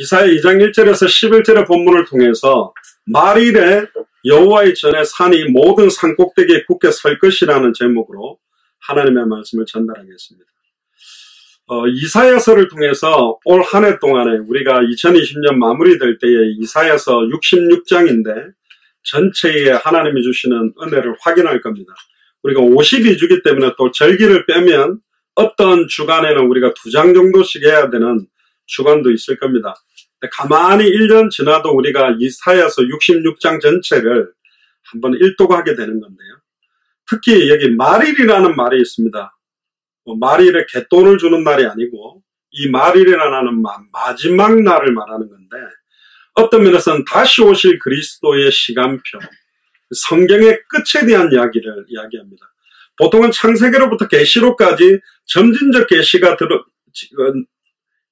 이사야 2장 1절에서 11절의 본문을 통해서 말일에 여호와의 전에 산이 모든 산꼭대기에 굳게 설 것이라는 제목으로 하나님의 말씀을 전달하겠습니다. 이사야서를 통해서 올 한 해 동안에 우리가 2020년 마무리될 때에 이사야서 66장인데 전체에 하나님이 주시는 은혜를 확인할 겁니다. 우리가 52주기 때문에 또 절기를 빼면 어떤 주간에는 우리가 2장 정도씩 해야 되는 주간도 있을 겁니다. 가만히 1년 지나도 우리가 이사야서 66장 전체를 한번 일독하게 되는 건데요. 특히 여기 말일이라는 말이 있습니다. 말일에 갯돈을 주는 날이 아니고 이 말일이라는 마지막 날을 말하는 건데 어떤 면에서는 다시 오실 그리스도의 시간표, 성경의 끝에 대한 이야기를 이야기합니다. 보통은 창세기로부터 계시록까지 점진적 계시가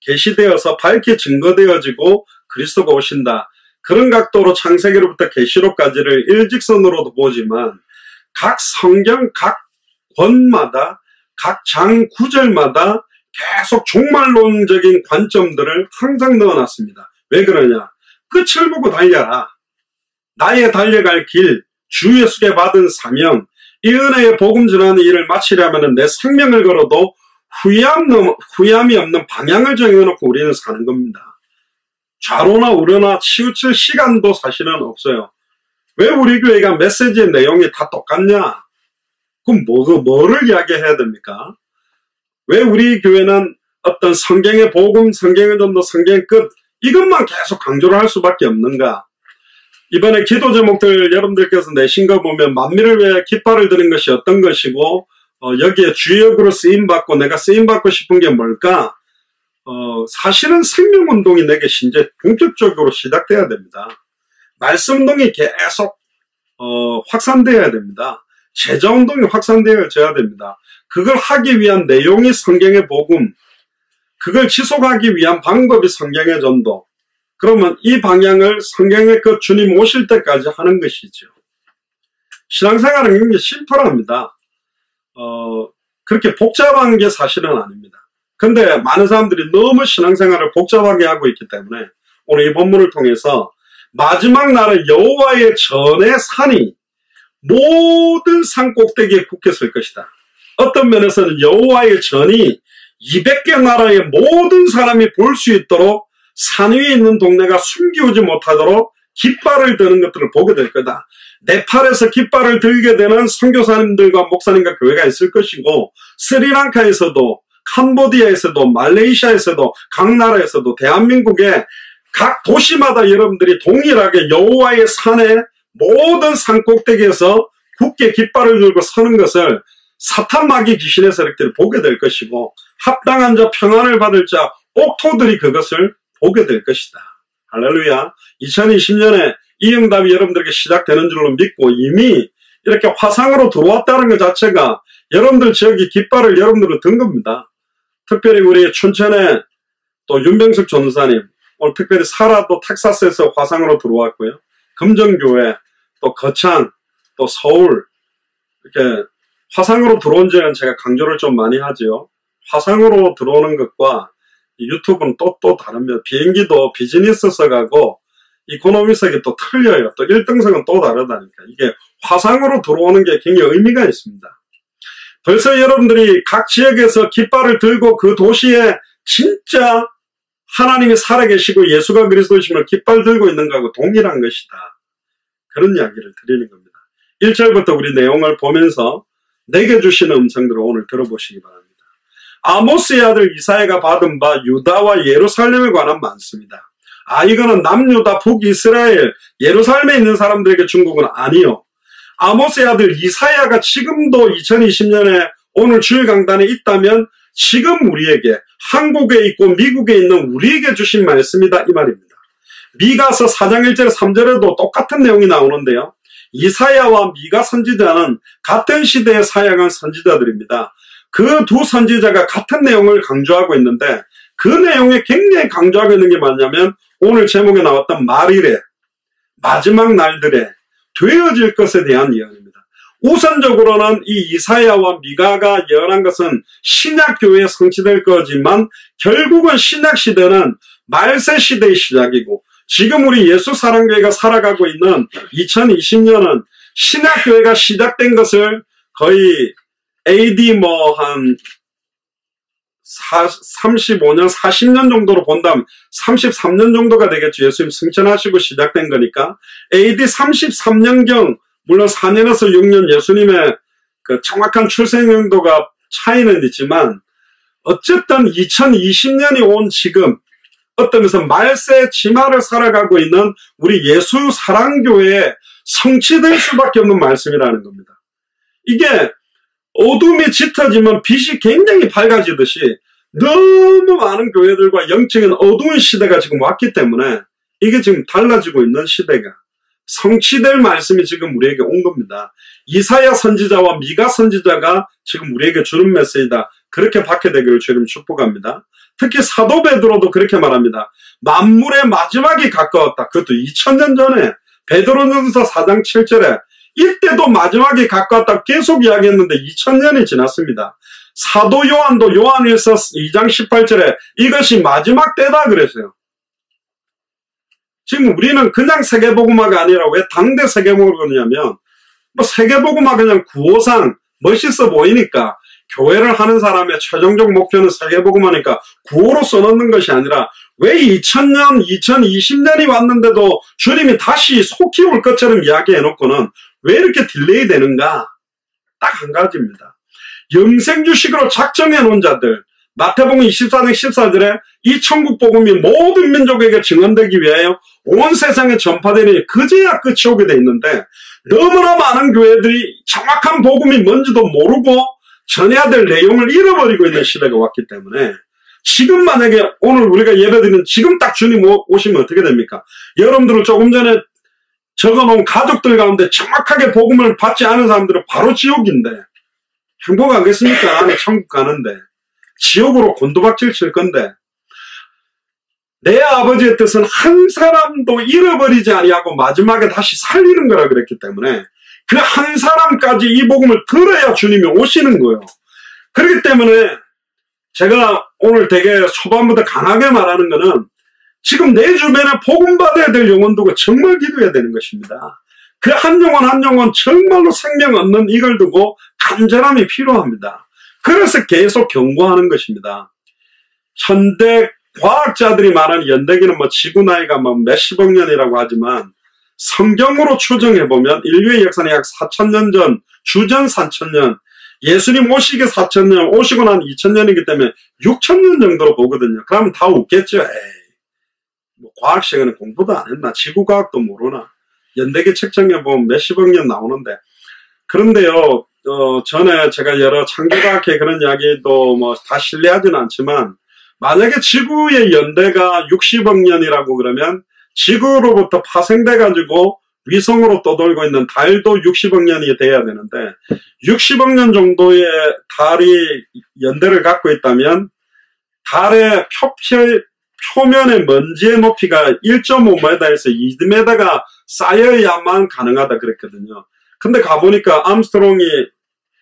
계시되어서 밝게 증거되어지고 그리스도가 오신다. 그런 각도로 창세기로부터 계시록까지를 일직선으로도 보지만 각 성경 각 권마다 각 장 구절마다 계속 종말론적인 관점들을 항상 넣어놨습니다. 왜 그러냐? 끝을 보고 달려라. 나의 달려갈 길, 주 예수께 받은 사명, 이 은혜의 복음 전하는 일을 마치려면 내 생명을 걸어도 후회함이 없는 방향을 정해놓고 우리는 사는 겁니다. 좌로나 우로나 치우칠 시간도 사실은 없어요. 왜 우리 교회가 메시지의 내용이 다 똑같냐? 그럼 뭐를 이야기해야 됩니까? 왜 우리 교회는 어떤 성경의 복음, 성경의 전도, 성경의 끝 이것만 계속 강조를 할 수밖에 없는가? 이번에 기도 제목들 여러분들께서 내신 거 보면 만민을 위해 깃발을 드는 것이 어떤 것이고 여기에 주역으로 쓰임받고 내가 쓰임받고 싶은 게 뭘까? 사실은 생명운동이 내게 이제 본격적으로 시작돼야 됩니다. 말씀운동이 계속 확산되어야 됩니다. 제자운동이 확산되어져야 됩니다. 그걸 하기 위한 내용이 성경의 복음, 그걸 지속하기 위한 방법이 성경의 전도. 그러면 이 방향을 성경의 그 주님 오실 때까지 하는 것이죠. 신앙생활은 굉장히 심플합니다. 그렇게 복잡한 게 사실은 아닙니다. 근데 많은 사람들이 너무 신앙생활을 복잡하게 하고 있기 때문에 오늘 이 본문을 통해서 마지막 날은 여호와의 전의 산이 모든 산 꼭대기에 굳게 설 것이다. 어떤 면에서는 여호와의 전이 200개 나라의 모든 사람이 볼 수 있도록 산 위에 있는 동네가 숨기우지 못하도록 깃발을 드는 것들을 보게 될 거다. 네팔에서 깃발을 들게 되는 선교사님들과 목사님과 교회가 있을 것이고 스리랑카에서도 캄보디아에서도 말레이시아에서도 각 나라에서도 대한민국의 각 도시마다 여러분들이 동일하게 여호와의 산에 모든 산 꼭대기에서 굳게 깃발을 들고 서는 것을 사탄 마귀 귀신의 세력들이 보게 될 것이고 합당한 자 평안을 받을 자 옥토들이 그것을 보게 될 것이다. 할렐루야. 2020년에 이 응답이 여러분들에게 시작되는 줄로 믿고 이미 이렇게 화상으로 들어왔다는 것 자체가 여러분들 지역이 깃발을 여러분들은 든 겁니다. 특별히 우리 춘천에 또 윤병숙 전도사님 오늘 특별히 사라도 텍사스에서 화상으로 들어왔고요. 금정교회 또 거창 또 서울 이렇게 화상으로 들어온 지는 제가 강조를 좀 많이 하죠. 화상으로 들어오는 것과 유튜브는 또 다릅니다. 비행기도 비즈니스석 가고 이코노미석이 또 틀려요. 또 1등석은 또 다르다니까. 이게 화상으로 들어오는 게 굉장히 의미가 있습니다. 벌써 여러분들이 각 지역에서 깃발을 들고 그 도시에 진짜 하나님이 살아계시고 예수가 그리스도이심을 깃발 들고 있는 거하고 동일한 것이다. 그런 이야기를 드리는 겁니다. 1절부터 우리 내용을 보면서 내게 주시는 음성들을 오늘 들어보시기 바랍니다. 아모스의 아들 이사야가 받은 바 유다와 예루살렘에 관한 많습니다. 이거는 남유다 북이스라엘 예루살렘에 있는 사람들에게 준 것은 아니요. 아모스의 아들 이사야가 지금도 2020년에 오늘 주일 강단에 있다면 지금 우리에게 한국에 있고 미국에 있는 우리에게 주신 말씀이다 이 말입니다. 미가서 4장 1절 3절에도 똑같은 내용이 나오는데요. 이사야와 미가 선지자는 같은 시대에 사역한 선지자들입니다. 그 두 선지자가 같은 내용을 강조하고 있는데 그 내용에 굉장히 강조하고 있는 게 뭐냐면 오늘 제목에 나왔던 말일에 마지막 날들에 되어질 것에 대한 예언입니다. 우선적으로는 이 이사야와 미가가 예언한 것은 신약교회에 성취될 거지만 결국은 신약시대는 말세 시대의 시작이고, 지금 우리 예수사랑교회가 살아가고 있는 2020년은 신약교회가 시작된 것을 거의 AD 한 35년, 40년 정도로 본다면 33년 정도가 되겠죠. 예수님 승천하시고 시작된 거니까. AD 33년경, 물론 4년에서 6년 예수님의 그 정확한 출생연도가 차이는 있지만, 어쨌든 2020년이 온 지금, 어떤 면에서 말세 지마를 살아가고 있는 우리 예수 사랑교회에 성취될 수밖에 없는 말씀이라는 겁니다. 이게 어둠이 짙어지면 빛이 굉장히 밝아지듯이 너무 많은 교회들과 영적인 어두운 시대가 지금 왔기 때문에 이게 지금 달라지고 있는 시대가 성취될 말씀이 지금 우리에게 온 겁니다. 이사야 선지자와 미가 선지자가 지금 우리에게 주는 메시지다. 그렇게 받게 되기를 주님 축복합니다. 특히 사도 베드로도 그렇게 말합니다. 만물의 마지막이 가까웠다. 그것도 2000년 전에 베드로전서 4장 7절에 이때도 마지막이 가까웠다 계속 이야기했는데 2000년이 지났습니다. 사도 요한도 요한일서 2장 18절에 이것이 마지막 때다 그랬어요. 지금 우리는 그냥 세계복음화가 아니라 왜 당대 세계복음화를 그러냐면 세계복음화 그냥 구호상 멋있어 보이니까 교회를 하는 사람의 최종적 목표는 세계복음화니까 구호로 써놓는 것이 아니라 왜 2000년, 2020년이 왔는데도 주님이 다시 속히 올 것처럼 이야기해놓고는 왜 이렇게 딜레이 되는가? 딱 한 가지입니다. 영생주식으로 작정해놓은 자들, 마태복음 24장 14절에 이 천국복음이 모든 민족에게 증언되기 위하여 온 세상에 전파되니 그제야 끝이 오게 돼 있는데 너무나 많은 교회들이 정확한 복음이 뭔지도 모르고 전해야 될 내용을 잃어버리고 있는 시대가 왔기 때문에 지금 만약에 오늘 우리가 예배드리는 지금 딱 주님 오시면 어떻게 됩니까? 여러분들은 조금 전에 적어놓은 가족들 가운데 정확하게 복음을 받지 않은 사람들은 바로 지옥인데 행복하겠습니까? 안에 천국 가는데 지옥으로 곤두박질 칠 건데 내 아버지의 뜻은 한 사람도 잃어버리지 아니하고 마지막에 다시 살리는 거라 그랬기 때문에 그 한 사람까지 이 복음을 들어야 주님이 오시는 거예요. 그렇기 때문에 제가 오늘 되게 초반부터 강하게 말하는 거는 지금 내 주변에 복음 받아야 될 영혼들과 정말 기도해야 되는 것입니다. 그 한 영혼 한 영혼 정말로 생명 얻는 이걸 두고 간절함이 필요합니다. 그래서 계속 경고하는 것입니다. 현대 과학자들이 말하는 연대기는 지구 나이가 몇십억 년이라고 하지만 성경으로 추정해보면 인류의 역사는 약 4000년 전, 주전 4000년, 예수님 오시기 4000년, 오시고 난 2000년이기 때문에 6000년 정도로 보거든요. 그러면 다 웃겠죠. 에이, 과학 시간에 공부도 안 했나? 지구과학도 모르나? 연대기 측정해보면 몇십억 년 나오는데. 그런데요, 전에 제가 여러 창조과학회 그런 이야기도 다 신뢰하지는 않지만, 만약에 지구의 연대가 60억 년이라고 그러면, 지구로부터 파생돼가지고 위성으로 떠돌고 있는 달도 60억 년이 돼야 되는데 60억 년 정도의 달이 연대를 갖고 있다면 달의 표면의 먼지의 높이가 1.5m에서 2m가 쌓여야만 가능하다 그랬거든요. 근데 가보니까 암스트롱이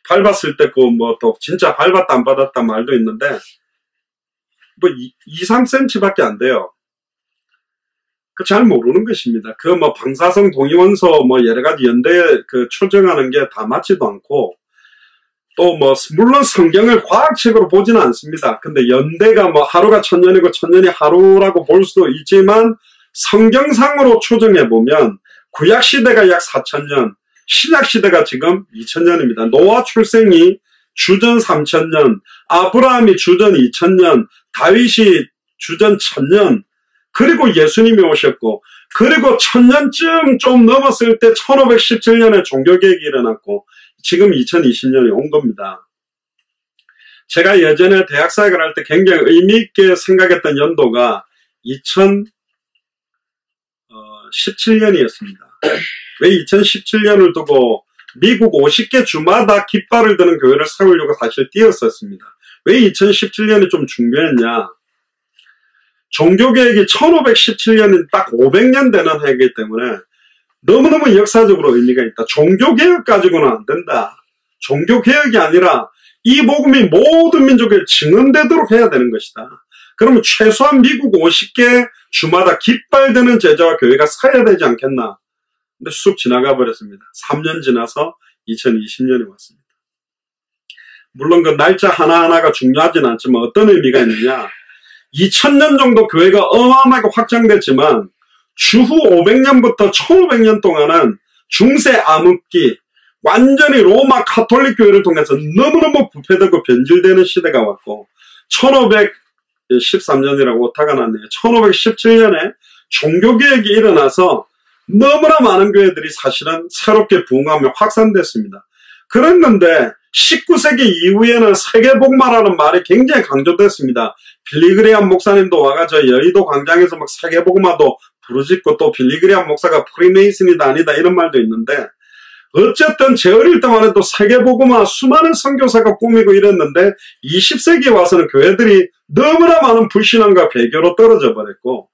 밟았을 때 또 진짜 밟았다 안 받았다 말도 있는데 2, 3cm 밖에 안 돼요. 잘 모르는 것입니다. 방사성 동위원소 여러 가지 연대 추정하는 게 다 맞지도 않고 또 물론 성경을 과학책으로 보지는 않습니다. 근데 연대가 하루가 1000년이고 1000년이 하루라고 볼 수도 있지만 성경상으로 추정해 보면 구약 시대가 약 4000년, 신약 시대가 지금 2000년입니다. 노아 출생이 주전 3000년, 아브라함이 주전 2000년, 다윗이 주전 1000년, 그리고 예수님이 오셨고, 그리고 1000년쯤 좀 넘었을 때 1517년에 종교개혁이 일어났고, 지금 2020년이 온 겁니다. 제가 예전에 대학사역을 할 때 굉장히 의미있게 생각했던 연도가 2017년이었습니다. 왜 2017년을 두고 미국 50개 주마다 깃발을 드는 교회를 세우려고 사실 뛰었었습니다. 왜 2017년이 좀 중요했냐? 종교개혁이 1517년은 딱 500년 되는 해이기 때문에 너무너무 역사적으로 의미가 있다. 종교개혁 가지고는 안 된다. 종교개혁이 아니라 이 복음이 모든 민족에 증언되도록 해야 되는 것이다. 그러면 최소한 미국 50개 주마다 깃발드는 제자와 교회가 서야 되지 않겠나. 근데 쑥 지나가 버렸습니다. 3년 지나서 2020년이 왔습니다. 물론 그 날짜 하나하나가 중요하진 않지만 어떤 의미가 있느냐. 2000년 정도 교회가 어마어마하게 확장됐지만 주후 500년부터 1500년 동안은 중세 암흑기, 완전히 로마 카톨릭 교회를 통해서 너무너무 부패되고 변질되는 시대가 왔고 1513년이라고 오타가 났네요. 1517년에 종교개혁이 일어나서 너무나 많은 교회들이 사실은 새롭게 부흥하며 확산됐습니다. 그랬는데 19세기 이후에는 세계복음화라는 말이 굉장히 강조됐습니다. 빌리그레암 목사님도 와가지고 여의도 광장에서 막 세계복음화도 부르짖고 또 빌리그레암 목사가 프리메이슨이다 아니다 이런 말도 있는데 어쨌든 제 어릴 때만 해도 세계복음화 수많은 선교사가 꾸미고 이랬는데 20세기에 와서는 교회들이 너무나 많은 불신앙과 배교로 떨어져 버렸고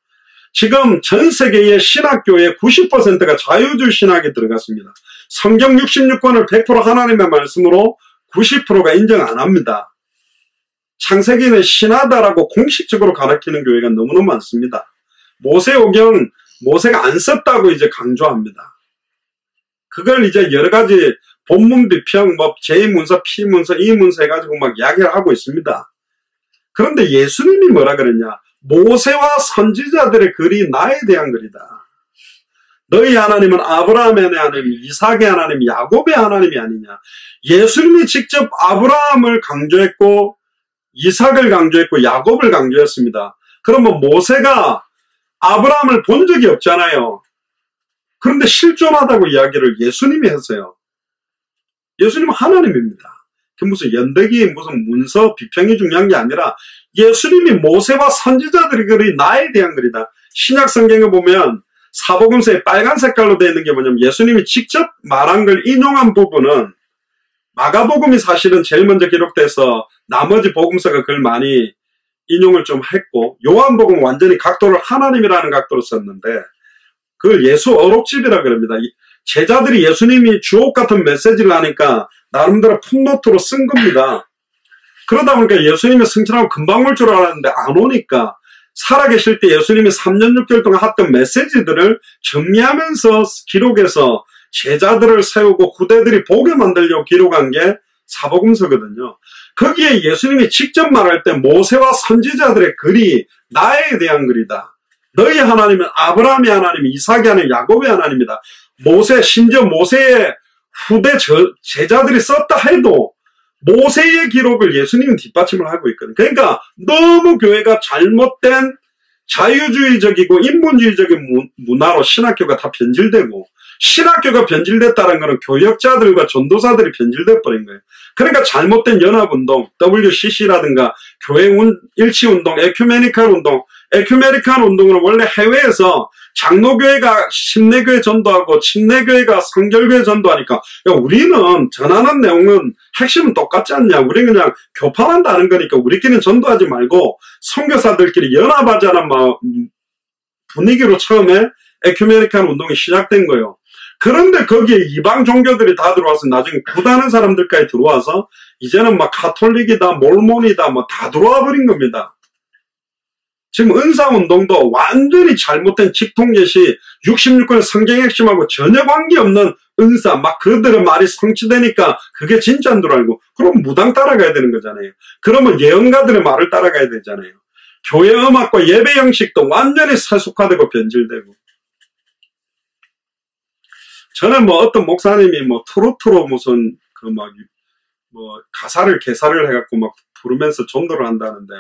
지금 전 세계의 신학교의 90%가 자유주의 신학에 들어갔습니다. 성경 66권을 100% 하나님의 말씀으로 90%가 인정 안 합니다. 창세기는 신하다라고 공식적으로 가르치는 교회가 너무너무 많습니다. 모세오경, 모세가 안 썼다고 이제 강조합니다. 그걸 이제 여러 가지 본문 비평, 뭐 제2문서, P문서, E문서 해가지고 막 이야기를 하고 있습니다. 그런데 예수님이 뭐라 그랬냐? 모세와 선지자들의 글이 나에 대한 글이다. 너희 하나님은 아브라함의 하나님, 이삭의 하나님, 야곱의 하나님이 아니냐. 예수님이 직접 아브라함을 강조했고 이삭을 강조했고 야곱을 강조했습니다. 그러면 모세가 아브라함을 본 적이 없잖아요. 그런데 실존하다고 이야기를 예수님이 했어요. 예수님은 하나님입니다. 그 무슨 연대기 무슨 문서 비평이 중요한 게 아니라 예수님이 모세와 선지자들의 글이 나에 대한 글이다. 신약 성경에 보면 사복음서에 빨간 색깔로 되어 있는 게 뭐냐면 예수님이 직접 말한 걸 인용한 부분은 마가복음이 사실은 제일 먼저 기록돼서 나머지 복음서가 그걸 많이 인용을 좀 했고 요한복음은 완전히 각도를 하나님이라는 각도로 썼는데 그걸 예수 어록집이라 그럽니다. 제자들이 예수님이 주옥 같은 메시지를 하니까 나름대로 풋노트로 쓴 겁니다. 그러다 보니까 예수님의 승천하고 금방 올 줄 알았는데 안 오니까 살아계실 때 예수님이 3년 6개월 동안 했던 메시지들을 정리하면서 기록해서 제자들을 세우고 후대들이 보게 만들려고 기록한 게 사복음서거든요. 거기에 예수님이 직접 말할 때 모세와 선지자들의 글이 나에 대한 글이다. 너희 하나님은 아브라함의 하나님, 이삭의 하나님, 야곱의 하나님이다. 심지어 모세의 후대 제자들이 썼다 해도 모세의 기록을 예수님은 뒷받침을 하고 있거든요. 그러니까 너무 교회가 잘못된 자유주의적이고 인본주의적인 문화로 신학교가 다 변질되고 신학교가 변질됐다는 것은 교역자들과 전도사들이 변질돼 버린 거예요. 그러니까 잘못된 연합운동, WCC라든가 교회 일치운동, 에큐메니칼 운동은 원래 해외에서 장로교회가 침례교회 전도하고 침례교회가 성결교회 전도하니까 야, 우리는 전하는 내용은 핵심은 똑같지 않냐. 우리는 그냥 교파한다는 거니까 우리끼리는 전도하지 말고 선교사들끼리 연합하자는 분위기로 처음에 에큐메니칼 운동이 시작된 거예요. 그런데 거기에 이방 종교들이 다 들어와서 나중에 구다는 사람들까지 들어와서 이제는 막 카톨릭이다 몰몬이다 뭐 다 들어와 버린 겁니다. 지금 은사운동도 완전히 잘못된 직통제시 66권의 성경 핵심하고 전혀 관계없는 은사 막 그들의 말이 성취되니까 그게 진짜인 줄 알고 그럼 무당 따라가야 되는 거잖아요. 그러면 예언가들의 말을 따라가야 되잖아요. 교회 음악과 예배 형식도 완전히 세속화되고 변질되고 저는 뭐 어떤 목사님이 뭐 트로트로 무슨 그 막 뭐 가사를 개사를 해갖고 막 부르면서 전도를 한다는데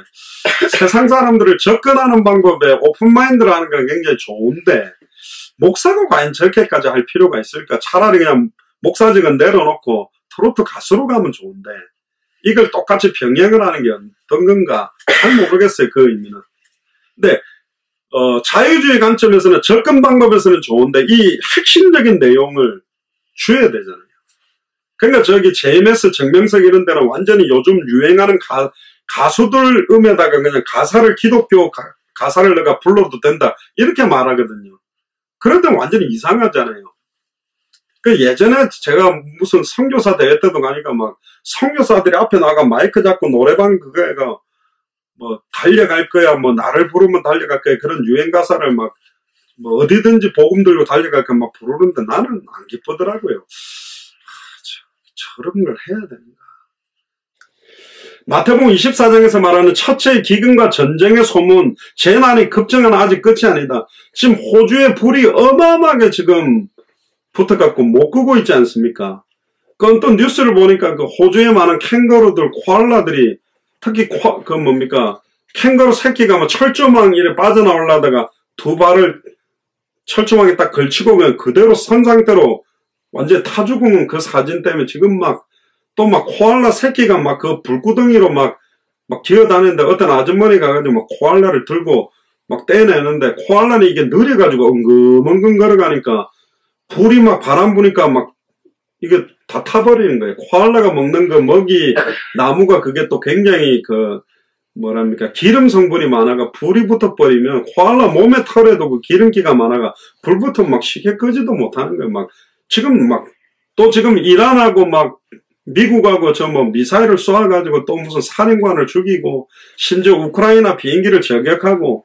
세상 사람들을 접근하는 방법에 오픈마인드라는 건 굉장히 좋은데 목사가 과연 저렇게까지 할 필요가 있을까? 차라리 그냥 목사직은 내려놓고 트로트 가수로 가면 좋은데 이걸 똑같이 병행을 하는 게 어떤 건가? 잘 모르겠어요. 그 의미는. 근데 자유주의 관점에서는 접근 방법에서는 좋은데 이 핵심적인 내용을 줘야 되잖아요. 그러니까 저기 JMS 정명석 이런 데는 완전히 요즘 유행하는 가수들 음에다가 그냥 가사를 기독교 가사를 내가 불러도 된다 이렇게 말하거든요. 그런데 완전히 이상하잖아요. 그 예전에 제가 무슨 선교사 대회 때도 가니까 막 선교사들이 앞에 나가 마이크 잡고 노래방 그거가 뭐 달려갈 거야, 뭐 나를 부르면 달려갈 거야, 그런 유행 가사를 막 뭐 어디든지 복음 들고 달려갈 거 막 부르는데 나는 안 기쁘더라고요. 저런 걸 해야 되는가. 마태복음 24장에서 말하는 첫째의 기근과 전쟁의 소문, 재난이 급증은 아직 끝이 아니다. 지금 호주에 불이 어마어마하게 지금 붙어갖고 못 끄고 있지 않습니까? 그건 또 뉴스를 보니까 그 호주에 많은 캥거루들, 코알라들이 특히 그 뭡니까? 캥거루 새끼가 뭐 철조망 이래 빠져나오려다가 두 발을 철조망에 딱 걸치고 그냥 그대로 선 상태로 완전히 타 죽은 그 사진 때문에 지금 막 또 막 코알라 새끼가 막 그 불구덩이로 막 기어다니는데 어떤 아주머니가 가지고 막 코알라를 들고 막 떼내는데 코알라는 이게 느려가지고 엉금엉금 걸어가니까 불이 막 바람 부니까 막 이게 다 타버리는 거예요. 코알라가 먹는 그 먹이 나무가 그게 또 굉장히 그 뭐랍니까 기름 성분이 많아가 불이 붙어버리면 코알라 몸에 털에도 그 기름기가 많아가 불 붙으면 막 쉽게 끄지도 못하는 거예요. 막 지금 막 또 지금 이란하고 막 미국하고 저 뭐 미사일을 쏘아가지고 또 무슨 사령관을 죽이고 심지어 우크라이나 비행기를 저격하고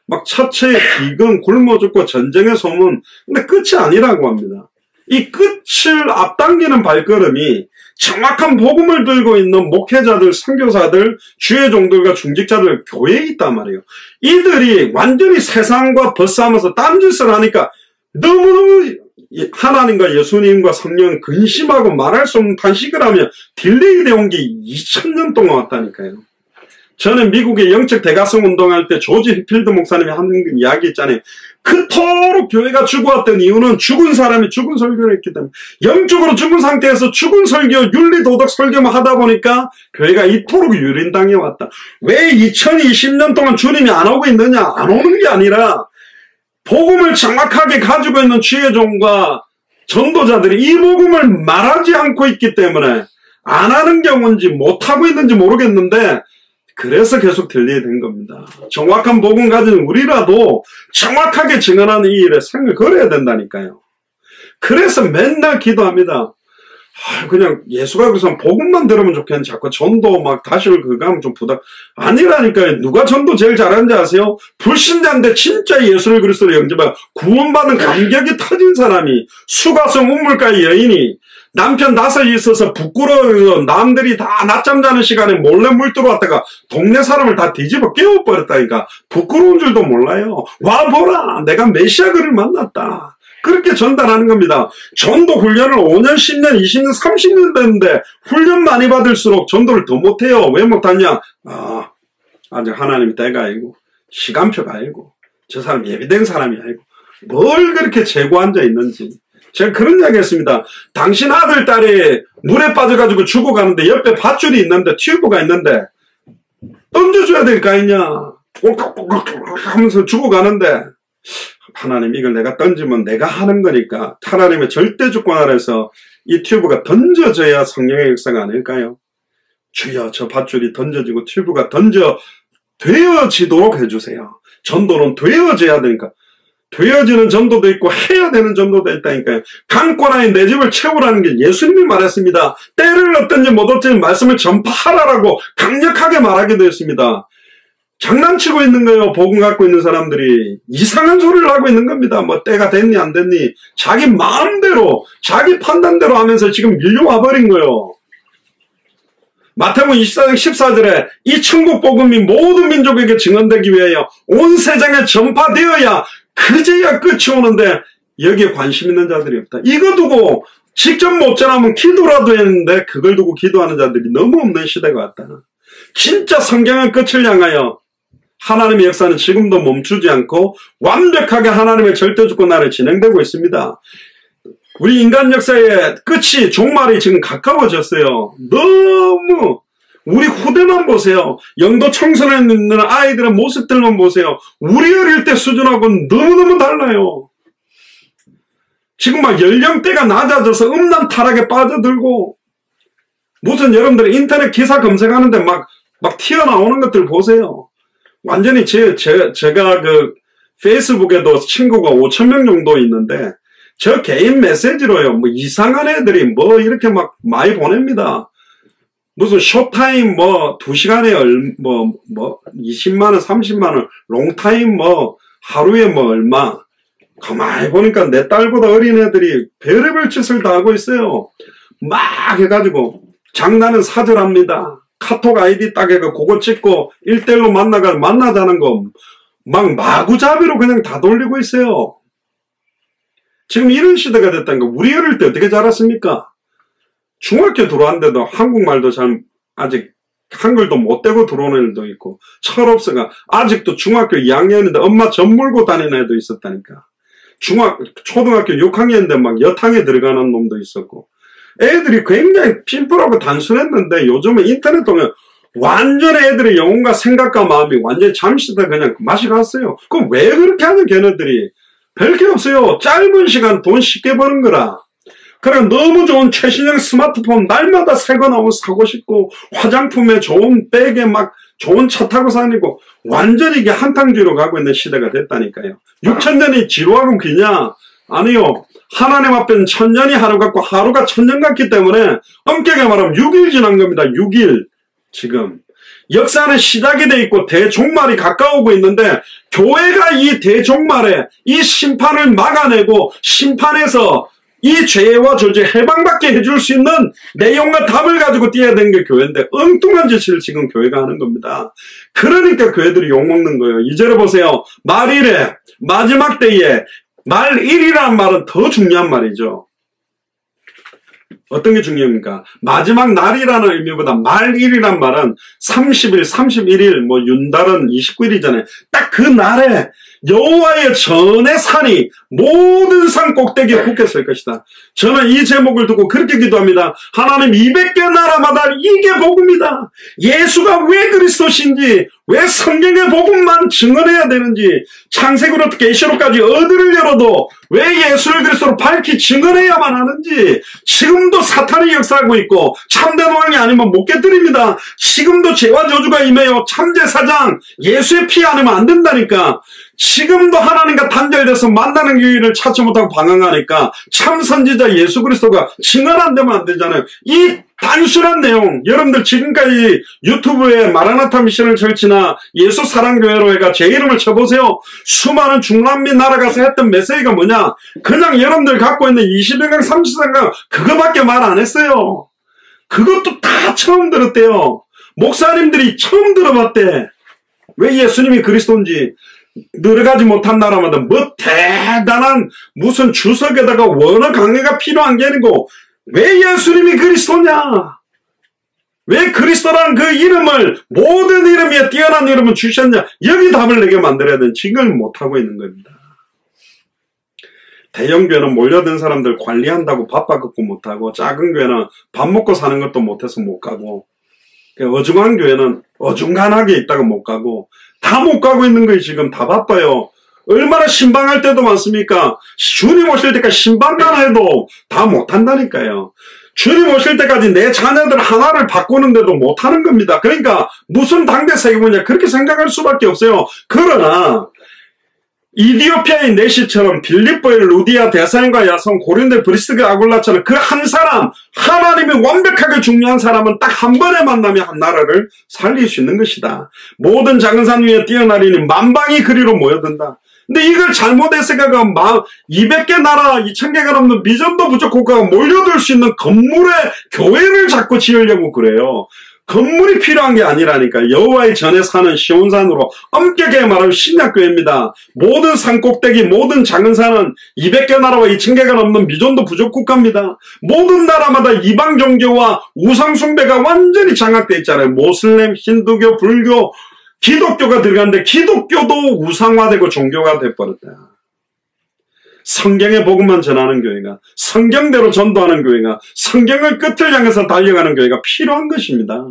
막 첫째 기근 굶어 죽고 전쟁의 소문. 근데 끝이 아니라고 합니다. 이 끝을 앞당기는 발걸음이 정확한 복음을 들고 있는 목회자들, 선교사들, 주의 종들과 중직자들 교회에 있단 말이에요. 이들이 완전히 세상과 벗싸면서 딴짓을 하니까 너무너무 하나님과 예수님과 성령 근심하고 말할 수 없는 탄식을 하며 딜레이 되어 온 게 2000년 동안 왔다니까요. 저는 미국의 영적 대가성 운동할 때 조지 히필드 목사님이 하는 이야기 있잖아요. 그토록 교회가 죽어왔던 이유는 죽은 사람이 죽은 설교를 했기 때문에 영적으로 죽은 상태에서 죽은 설교, 윤리도덕 설교만 하다 보니까 교회가 이토록 유린당해 왔다. 왜 2020년 동안 주님이 안 오고 있느냐? 안 오는 게 아니라 복음을 정확하게 가지고 있는 주의 종과 전도자들이 이 복음을 말하지 않고 있기 때문에 안 하는 경우인지 못하고 있는지 모르겠는데 그래서 계속 들리게 된 겁니다. 정확한 복음 가진 우리라도 정확하게 증언하는 이 일에 생을 걸어야 된다니까요. 그래서 맨날 기도합니다. 그냥 예수가 그래서 복음만 들으면 좋겠는데 자꾸 전도 막 다시를 그거 하면 좀 부담. 아니라니까요. 누가 전도 제일 잘하는지 아세요? 불신자인데 진짜 예수를 그리스도로 영접하고 구원받은 감격이 터진 사람이 수가성 우물가의 여인이 남편 낯을 있어서 부끄러워서 남들이 다 낮잠 자는 시간에 몰래 물 들어왔다가 동네 사람을 다 뒤집어 깨워버렸다니까. 부끄러운 줄도 몰라요. 와보라, 내가 메시아 그를 만났다. 그렇게 전달하는 겁니다. 전도 훈련을 5년, 10년, 20년, 30년 됐는데 훈련 많이 받을수록 전도를 더 못해요. 왜 못하냐? 아직 하나님 때가 아니고 시간표가 아니고 저 사람 예비된 사람이 아니고 뭘 그렇게 재고 앉아 있는지. 제가 그런 이야기 했습니다. 당신 아들, 딸이 물에 빠져가지고 죽어가는데 옆에 밧줄이 있는데 튜브가 있는데 던져줘야 될 거 아니냐. 하면서 죽어가는데 하나님 이걸 내가 던지면 내가 하는 거니까 하나님의 절대 주권 아래서 이 튜브가 던져져야 성령의 역사가 아닐까요? 주여 저 밧줄이 던져지고 튜브가 되어지도록 해주세요. 전도는 되어져야 되니까. 되어지는 전도도 있고 해야 되는 전도도 있다니까요. 강권하에 내 집을 채우라는 게 예수님이 말했습니다. 때를 얻든지 못 얻든지 말씀을 전파하라라고 강력하게 말하기도 했습니다. 장난치고 있는 거예요. 복음 갖고 있는 사람들이. 이상한 소리를 하고 있는 겁니다. 뭐 때가 됐니 안 됐니 자기 마음대로 자기 판단대로 하면서 지금 밀려와 버린 거예요. 마태복음 24장 14절에 이 천국 복음이 모든 민족에게 증언되기 위하여 온 세상에 전파되어야 그제야 끝이 오는데 여기에 관심 있는 자들이 없다. 이거 두고 직접 못 전하면 기도라도 했는데 그걸 두고 기도하는 자들이 너무 없는 시대가 왔다. 진짜 성경의 끝을 향하여 하나님의 역사는 지금도 멈추지 않고 완벽하게 하나님의 절대주권 아래 진행되고 있습니다. 우리 인간 역사의 끝이 종말이 지금 가까워졌어요. 너무 우리 후대만 보세요. 영도 청소년에 있는 아이들의 모습들만 보세요. 우리 어릴 때 수준하고는 너무너무 달라요. 지금 막 연령대가 낮아져서 음란 타락에 빠져들고 무슨 여러분들 인터넷 기사 검색하는데 막 튀어나오는 것들 보세요. 완전히 제가 그 페이스북에도 친구가 5,000명 정도 있는데 저 개인 메시지로요. 뭐 이상한 애들이 뭐 이렇게 막 많이 보냅니다. 무슨 쇼타임 뭐 2시간에 20만원, 30만원, 롱타임 뭐 하루에 뭐 얼마. 가만히 보니까 내 딸보다 어린 애들이 별의별 짓을 다 하고 있어요. 막 해가지고 장난은 사절합니다. 카톡 아이디 딱 해가 그거 찍고 1대1로 만나자는 거 막 마구잡이로 그냥 다 돌리고 있어요. 지금 이런 시대가 됐다는 거. 우리 어릴 때 어떻게 자랐습니까? 중학교 들어왔는데도 한국말도 잘 아직 한글도 못 대고 들어오는 애도 있고 철없어가 아직도 중학교 2학년인데 엄마 젖 물고 다니는 애도 있었다니까. 초등학교 6학년인데 막 여탕에 들어가는 놈도 있었고 애들이 굉장히 심플하고 단순했는데 요즘은 인터넷 보면 완전히 애들의 영혼과 생각과 마음이 완전히 잠시다 그냥 맛이 갔어요. 그럼 왜 그렇게 하는 걔네들이 별게 없어요. 짧은 시간 돈 쉽게 버는 거라. 그래 너무 좋은 최신형 스마트폰 날마다 새 거 나오면 사고 싶고 화장품에 좋은 백에 막 좋은 차 타고 다니고 완전히 이게 한탕주의로 가고 있는 시대가 됐다니까요. 6천년이 지루하고 기냐? 아니요. 하나님 앞에는 천년이 하루 같고 하루가 천년 같기 때문에 엄격하게 말하면 6일 지난 겁니다. 6일. 지금 역사는 시작이 돼 있고 대종말이 가까우고 있는데 교회가 이 대종말에 이 심판을 막아내고 심판에서 이 죄와 저주에 해방받게 해줄 수 있는 내용과 답을 가지고 뛰어야 되는 게 교회인데 엉뚱한 짓을 지금 교회가 하는 겁니다. 그러니까 교회들이 욕먹는 거예요. 이제를 보세요. 말일에 마지막 때에 말일이라는 말은 더 중요한 말이죠. 어떤 게 중요합니까? 마지막 날이라는 의미보다 말일이란 말은 30일, 31일, 뭐 윤달은 29일이잖아요. 딱 그 날에 여호와의 전의 산이 모든 산 꼭대기에 굳게 설 것이다. 저는 이 제목을 두고 그렇게 기도합니다. 하나님 200개 나라마다 이게 복음이다. 예수가 왜 그리스도신지, 왜 성경의 복음만 증언해야 되는지, 창세기로부터 계시록까지 어디를 열어도 왜 예수를 그리스도로 밝히 증언해야만 하는지, 지금도 사탄이 역사하고 있고 참된 왕이 아니면 못 깨뜨립니다. 지금도 죄와 저주가 임해요. 참제사장 예수의 피 아니면 안 된다니까. 지금도 하나님과 단절돼서 만나는 기회를 찾지 못하고 방황하니까 참 선지자 예수 그리스도가 증언 안 되면 안 되잖아요. 이 단순한 내용, 여러분들 지금까지 유튜브에 마라나타 미션을 철치나 예수 사랑교회로 해가 제 이름을 쳐보세요. 수많은 중남미 나라가서 했던 메시지가 뭐냐? 그냥 여러분들 갖고 있는 20여강 30강 그거밖에 말 안 했어요. 그것도 다 처음 들었대요. 목사님들이 처음 들어봤대. 왜 예수님이 그리스도인지. 늘어가지 못한 나라마다 뭐 대단한 무슨 주석에다가 원어 강의가 필요한 게 아니고 왜 예수님이 그리스도냐? 왜 그리스도라는 그 이름을 모든 이름 위에 뛰어난 이름을 주셨냐? 여기 답을 내게 만들어야 되는 지금 못하고 있는 겁니다. 대형 교회는 몰려든 사람들 관리한다고 바빠갖고 못하고 작은 교회는 밥 먹고 사는 것도 못해서 못 가고 어중한 교회는 어중간하게 있다가 못 가고 다 못 가고 있는 거예요. 지금 다 바빠요. 얼마나 신방할 때도 많습니까? 주님 오실 때까지 신방만 해도 다 못한다니까요. 주님 오실 때까지 내 자녀들 하나를 바꾸는데도 못하는 겁니다. 그러니까 무슨 당대 세계문이냐 그렇게 생각할 수밖에 없어요. 그러나 이디오피아의 네시처럼 빌립보의 루디아 대사인과 야손 고린도의 브리스가 아굴라처럼 그 한 사람 하나님이 완벽하게 중요한 사람은 딱 한 번에 만나면 한 나라를 살릴 수 있는 것이다. 모든 작은 산 위에 뛰어나리니 만방이 그리로 모여든다. 근데 이걸 잘못해서가 200개 나라 2000개가 넘는 미전도 부족 국가가 몰려들 수 있는 건물에 교회를 자꾸 지으려고 그래요. 건물이 필요한 게 아니라니까. 여호와의 전에 사는 시온산으로 엄격하게 말하면 신약교회입니다. 모든 산 꼭대기 모든 작은 산은 200개 나라와 2000개가 넘는 미존도 부족 국가입니다. 모든 나라마다 이방 종교와 우상 숭배가 완전히 장악돼 있잖아요. 모슬렘, 힌두교, 불교, 기독교가 들어갔는데 기독교도 우상화되고 종교가 돼버렸다. 성경의 복음만 전하는 교회가, 성경대로 전도하는 교회가, 성경을 끝을 향해서 달려가는 교회가 필요한 것입니다.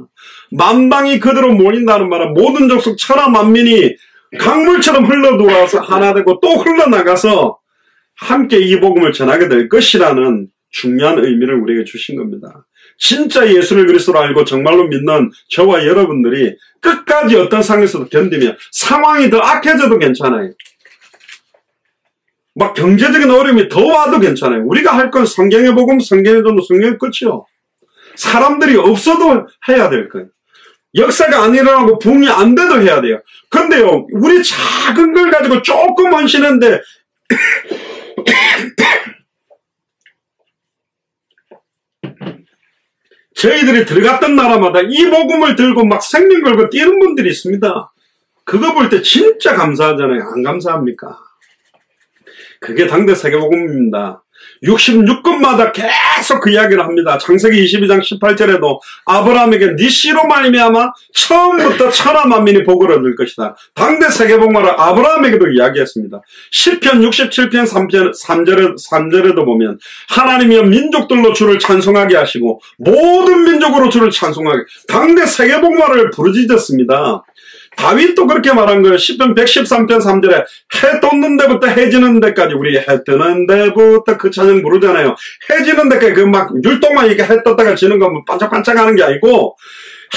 만방이 그대로 모인다는 말은 모든 족속 천하 만민이 강물처럼 흘러들어와서 하나 되고 또 흘러나가서 함께 이 복음을 전하게 될 것이라는 중요한 의미를 우리에게 주신 겁니다. 진짜 예수를 그리스도로 알고 정말로 믿는 저와 여러분들이 끝까지 어떤 상황에서도 견디며 상황이 더 악해져도 괜찮아요. 막 경제적인 어려움이 더 와도 괜찮아요. 우리가 할 건 성경의 복음, 성경의 전도, 성경의 끝이요. 사람들이 없어도 해야 될 거예요. 역사가 안 일어나고 붕이 안 돼도 해야 돼요. 근데요, 우리 작은 걸 가지고 조금 헌신했는데 저희들이 들어갔던 나라마다 이 복음을 들고 막 생명 걸고 뛰는 분들이 있습니다. 그거 볼 때 진짜 감사하잖아요. 안 감사합니까? 그게 당대 세계복음입니다. 66권마다 계속 그 이야기를 합니다. 창세기 22장 18절에도 아브라함에게 네 씨로 말미암아 처음부터 천하 만민이 복을 얻을 것이다. 당대 세계복음을 아브라함에게도 이야기했습니다. 시편 67편 3절에도 보면 하나님이여 민족들로 주를 찬송하게 하시고 모든 민족으로 주를 찬송하게, 당대 세계복음을 부르짖었습니다. 다윗도 그렇게 말한 거예요. 시편 113편 3절에 해 돋는 데부터 해 지는 데까지, 우리 해 뜨는 데부터 그 찬양 부르잖아요. 해 지는 데까지 그 막 율동만 이렇게 해 떴다가 지는 거 반짝반짝 하는 게 아니고,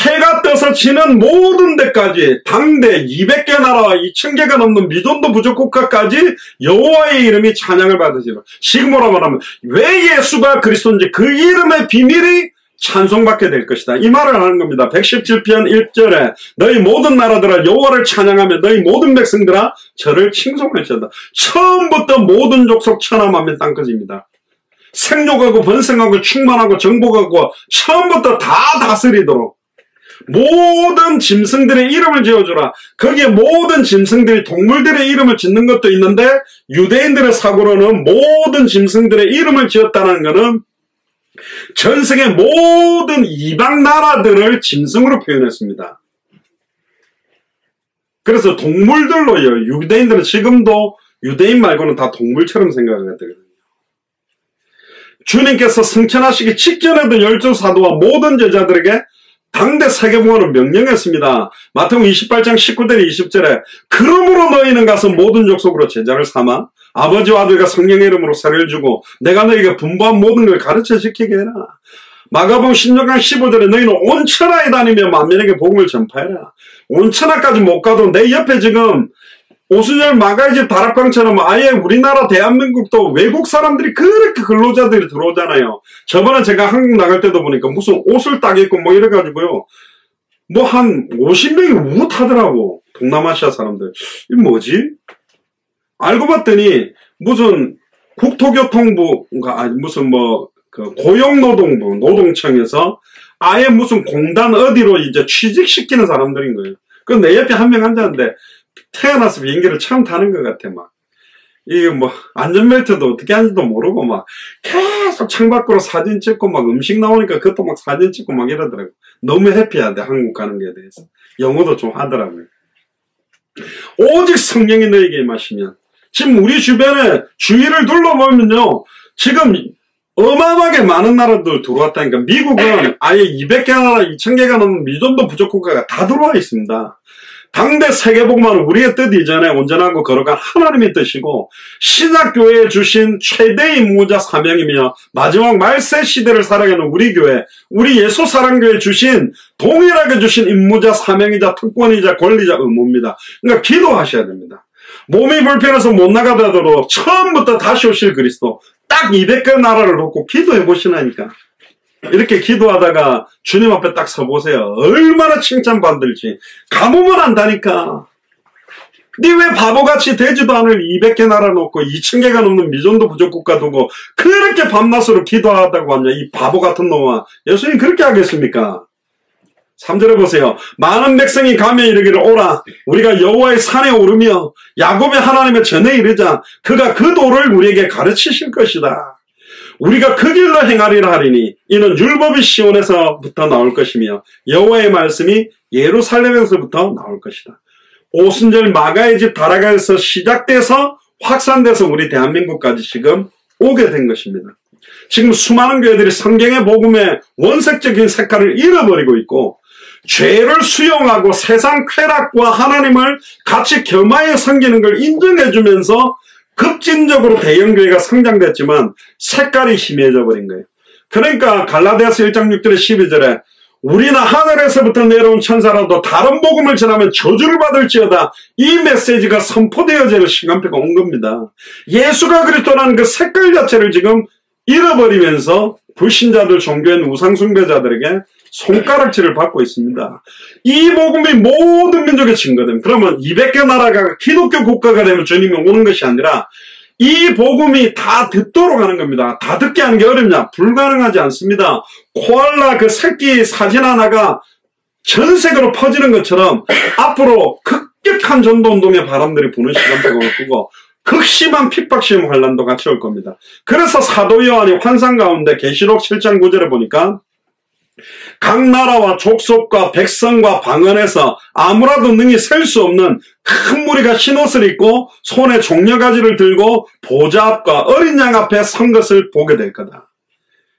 해가 떠서 지는 모든 데까지 당대 200개 나라와 2000개가 넘는 미존도 부족 국가까지 여호와의 이름이 찬양을 받으시라. 지금으로 말하면 왜 예수가 그리스도인지 그 이름의 비밀이 찬송받게 될 것이다. 이 말을 하는 겁니다. 117편 1절에 너희 모든 나라들아 여호와를 찬양하며 너희 모든 백성들아 저를 칭송할지어다. 처음부터 모든 족속 천하 만민 땅끝입니다. 생육하고 번성하고 충만하고 정복하고 처음부터 다 다스리도록 모든 짐승들의 이름을 지어주라. 거기에 모든 짐승들이 동물들의 이름을 짓는 것도 있는데, 유대인들의 사고로는 모든 짐승들의 이름을 지었다는 것은 전세계 모든 이방 나라들을 짐승으로 표현했습니다. 그래서 동물들로요, 유대인들은 지금도 유대인 말고는 다 동물처럼 생각하거든요. 주님께서 승천하시기 직전에도 12사도와 모든 제자들에게 당대 세계복음을 명령했습니다. 마태복음 28장 19절 20절에 그러므로 너희는 가서 모든 족속으로 제자를 삼아 아버지와 아들과 성령의 이름으로 세례를 주고 내가 너희에게 분부한 모든 걸 가르쳐 지키게 해라. 마가복음 16장 15절에 너희는 온 천하에 다니며 만민에게 복음을 전파해라. 온 천하까지 못 가도 내 옆에 지금 오순절 마가의 집 다락방처럼 아예 우리나라 대한민국도 외국 사람들이 그렇게 근로자들이 들어오잖아요. 저번에 제가 한국 나갈 때도 보니까 무슨 옷을 딱 입고 뭐 이래가지고요, 뭐 한 50명이 우타더라고. 동남아시아 사람들. 이게 뭐지? 알고 봤더니 무슨 국토교통부가 아니 무슨 뭐 그 고용노동부 노동청에서 아예 무슨 공단 어디로 이제 취직시키는 사람들인 거예요. 그 내 옆에 한 명 앉았는데 태어나서 비행기를 처음 타는 것 같아. 막 이게 뭐 안전벨트도 어떻게 하는지도 모르고 막 계속 창밖으로 사진 찍고 막 음식 나오니까 그것도 막 사진 찍고 막 이러더라고. 너무 해피하대, 한국 가는 거에 대해서. 영어도 좀 하더라고요. 오직 성령이 너에게 임하시면, 지금 우리 주변에 주위를 둘러보면요, 지금 어마어마하게 많은 나라들 들어왔다니까. 미국은 아예 200개 나라 2000개가 넘는 미존도 부족 국가가 다 들어와 있습니다. 당대 세계복음은 우리의 뜻 이전에 온전하고 거룩한 하나님의 뜻이고 신약교회에 주신 최대의 임무자 사명이며 마지막 말세 시대를 살아가는 우리 교회, 우리 예수사랑교회에 주신 동일하게 주신 임무자 사명이자 특권이자 권리자 의무입니다. 그러니까 기도하셔야 됩니다. 몸이 불편해서 못 나가더라도 처음부터 다시 오실 그리스도 딱 200개 나라를 놓고 기도해 보시라니까. 이렇게 기도하다가 주님 앞에 딱 서보세요. 얼마나 칭찬받을지. 가보면 안다니까. 니 왜 바보같이 되지도 않을 200개 나라 놓고 2000개가 넘는 미존도 부족 국가 두고 그렇게 밤낮으로 기도하다고 하냐, 이 바보 같은 놈아. 예수님 그렇게 하겠습니까? 3절에 보세요. 많은 백성이 가며 이르기를 오라 우리가 여호와의 산에 오르며 야곱의 하나님의 전에 이르자 그가 그 도를 우리에게 가르치실 것이다. 우리가 그 길로 행하리라 하리니 이는 율법이 시온에서부터 나올 것이며 여호와의 말씀이 예루살렘에서부터 나올 것이다. 오순절 마가의 집 다락에서 시작돼서 확산돼서 우리 대한민국까지 지금 오게 된 것입니다. 지금 수많은 교회들이 성경의 복음의 원색적인 색깔을 잃어버리고 있고 죄를 수용하고 세상 쾌락과 하나님을 같이 겸하여 섬기는 걸 인정해주면서 급진적으로 대형교회가 성장됐지만 색깔이 희미해져 버린 거예요. 그러니까 갈라디아서 1장 6절에 12절에 우리는 하늘에서부터 내려온 천사라도 다른 복음을 전하면 저주를 받을지어다. 이 메시지가 선포되어질 시간표가 온 겁니다. 예수가 그리스도라는 그 색깔 자체를 지금 잃어버리면서 불신자들, 종교인 우상숭배자들에게 손가락질을 받고 있습니다. 이 복음이 모든 민족에 증거됩니다. 그러면 200개 나라가 기독교 국가가 되면 주님이 오는 것이 아니라 이 복음이 다 듣도록 하는 겁니다. 다 듣게 하는 게 어렵냐? 불가능하지 않습니다. 코알라 그 새끼 사진 하나가 전 세계로 퍼지는 것처럼 앞으로 급격한 전도운동의 바람들이 부는 시간표가 올 거고 극심한 핍박 시험 환란도 같이 올 겁니다. 그래서 사도 요한이 환상 가운데 계시록 7장 9절에 보니까 각 나라와 족속과 백성과 방언에서 아무라도 능히 셀 수 없는 큰 무리가 흰옷을 입고 손에 종려가지를 들고 보좌 앞과 어린 양 앞에 선 것을 보게 될 거다.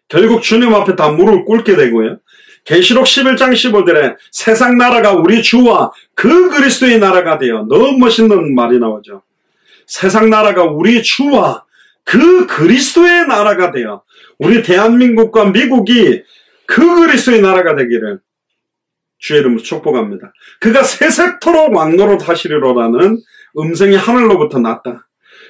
결국 주님 앞에 다 무릎을 꿇게 되고요. 계시록 11장 15절에 세상 나라가 우리 주와 그 그리스도의 나라가 되어, 너무 멋있는 말이 나오죠. 세상 나라가 우리 주와 그 그리스도의 나라가 되어, 우리 대한민국과 미국이 그 그리스도의 나라가 되기를 주의 이름으로 축복합니다. 그가 세세토록 왕노릇 하시리로라는 음성이 하늘로부터 났다.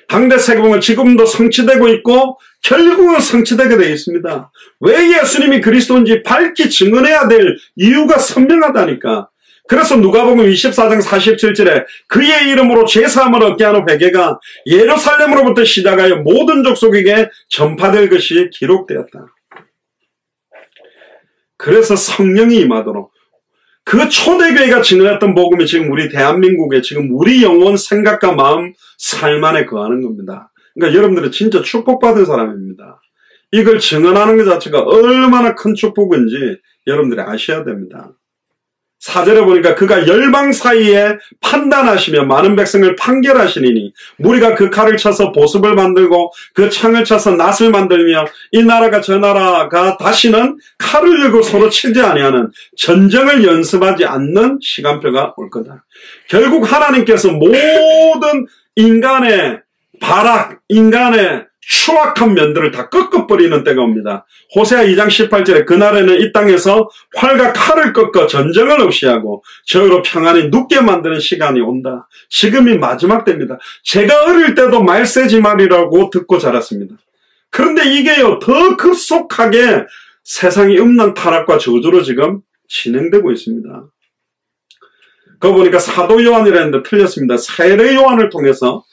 당대 세계복음은 지금도 성취되고 있고 결국은 성취되게 되어 있습니다. 왜 예수님이 그리스도인지 밝히 증언해야 될 이유가 선명하다니까. 그래서 누가복음 24장 47절에 그의 이름으로 죄사함을 얻게 하는 회개가 예루살렘으로부터 시작하여 모든 족속에게 전파될 것이 기록되었다. 그래서 성령이 임하도록 그 초대교회가 증언했던 복음이 지금 우리 대한민국에 지금 우리 영혼, 생각과 마음, 삶 안에 거하는 겁니다. 그러니까 여러분들은 진짜 축복받은 사람입니다. 이걸 증언하는 것 자체가 얼마나 큰 축복인지 여러분들이 아셔야 됩니다. 4절에 보니까 그가 열방 사이에 판단하시며 많은 백성을 판결하시니니 무리가 그 칼을 쳐서 보습을 만들고 그 창을 쳐서 낫을 만들며 이 나라가 저 나라가 다시는 칼을 들고 서로 치지 아니하는 전쟁을 연습하지 않는 시간표가 올 거다. 결국 하나님께서 모든 인간의 발악, 인간의 추악한 면들을 다 꺾어버리는 때가 옵니다. 호세아 2장 18절에 그날에는 이 땅에서 활과 칼을 꺾어 전쟁을 없이 하고 저희로 평안히 눕게 만드는 시간이 온다. 지금이 마지막 때입니다. 제가 어릴 때도 말세지 말이라고 듣고 자랐습니다. 그런데 이게요, 더 급속하게 세상이 음란 타락과 저주로 지금 진행되고 있습니다. 그거 보니까 사도 요한이라는데 틀렸습니다. 세례 요한을 통해서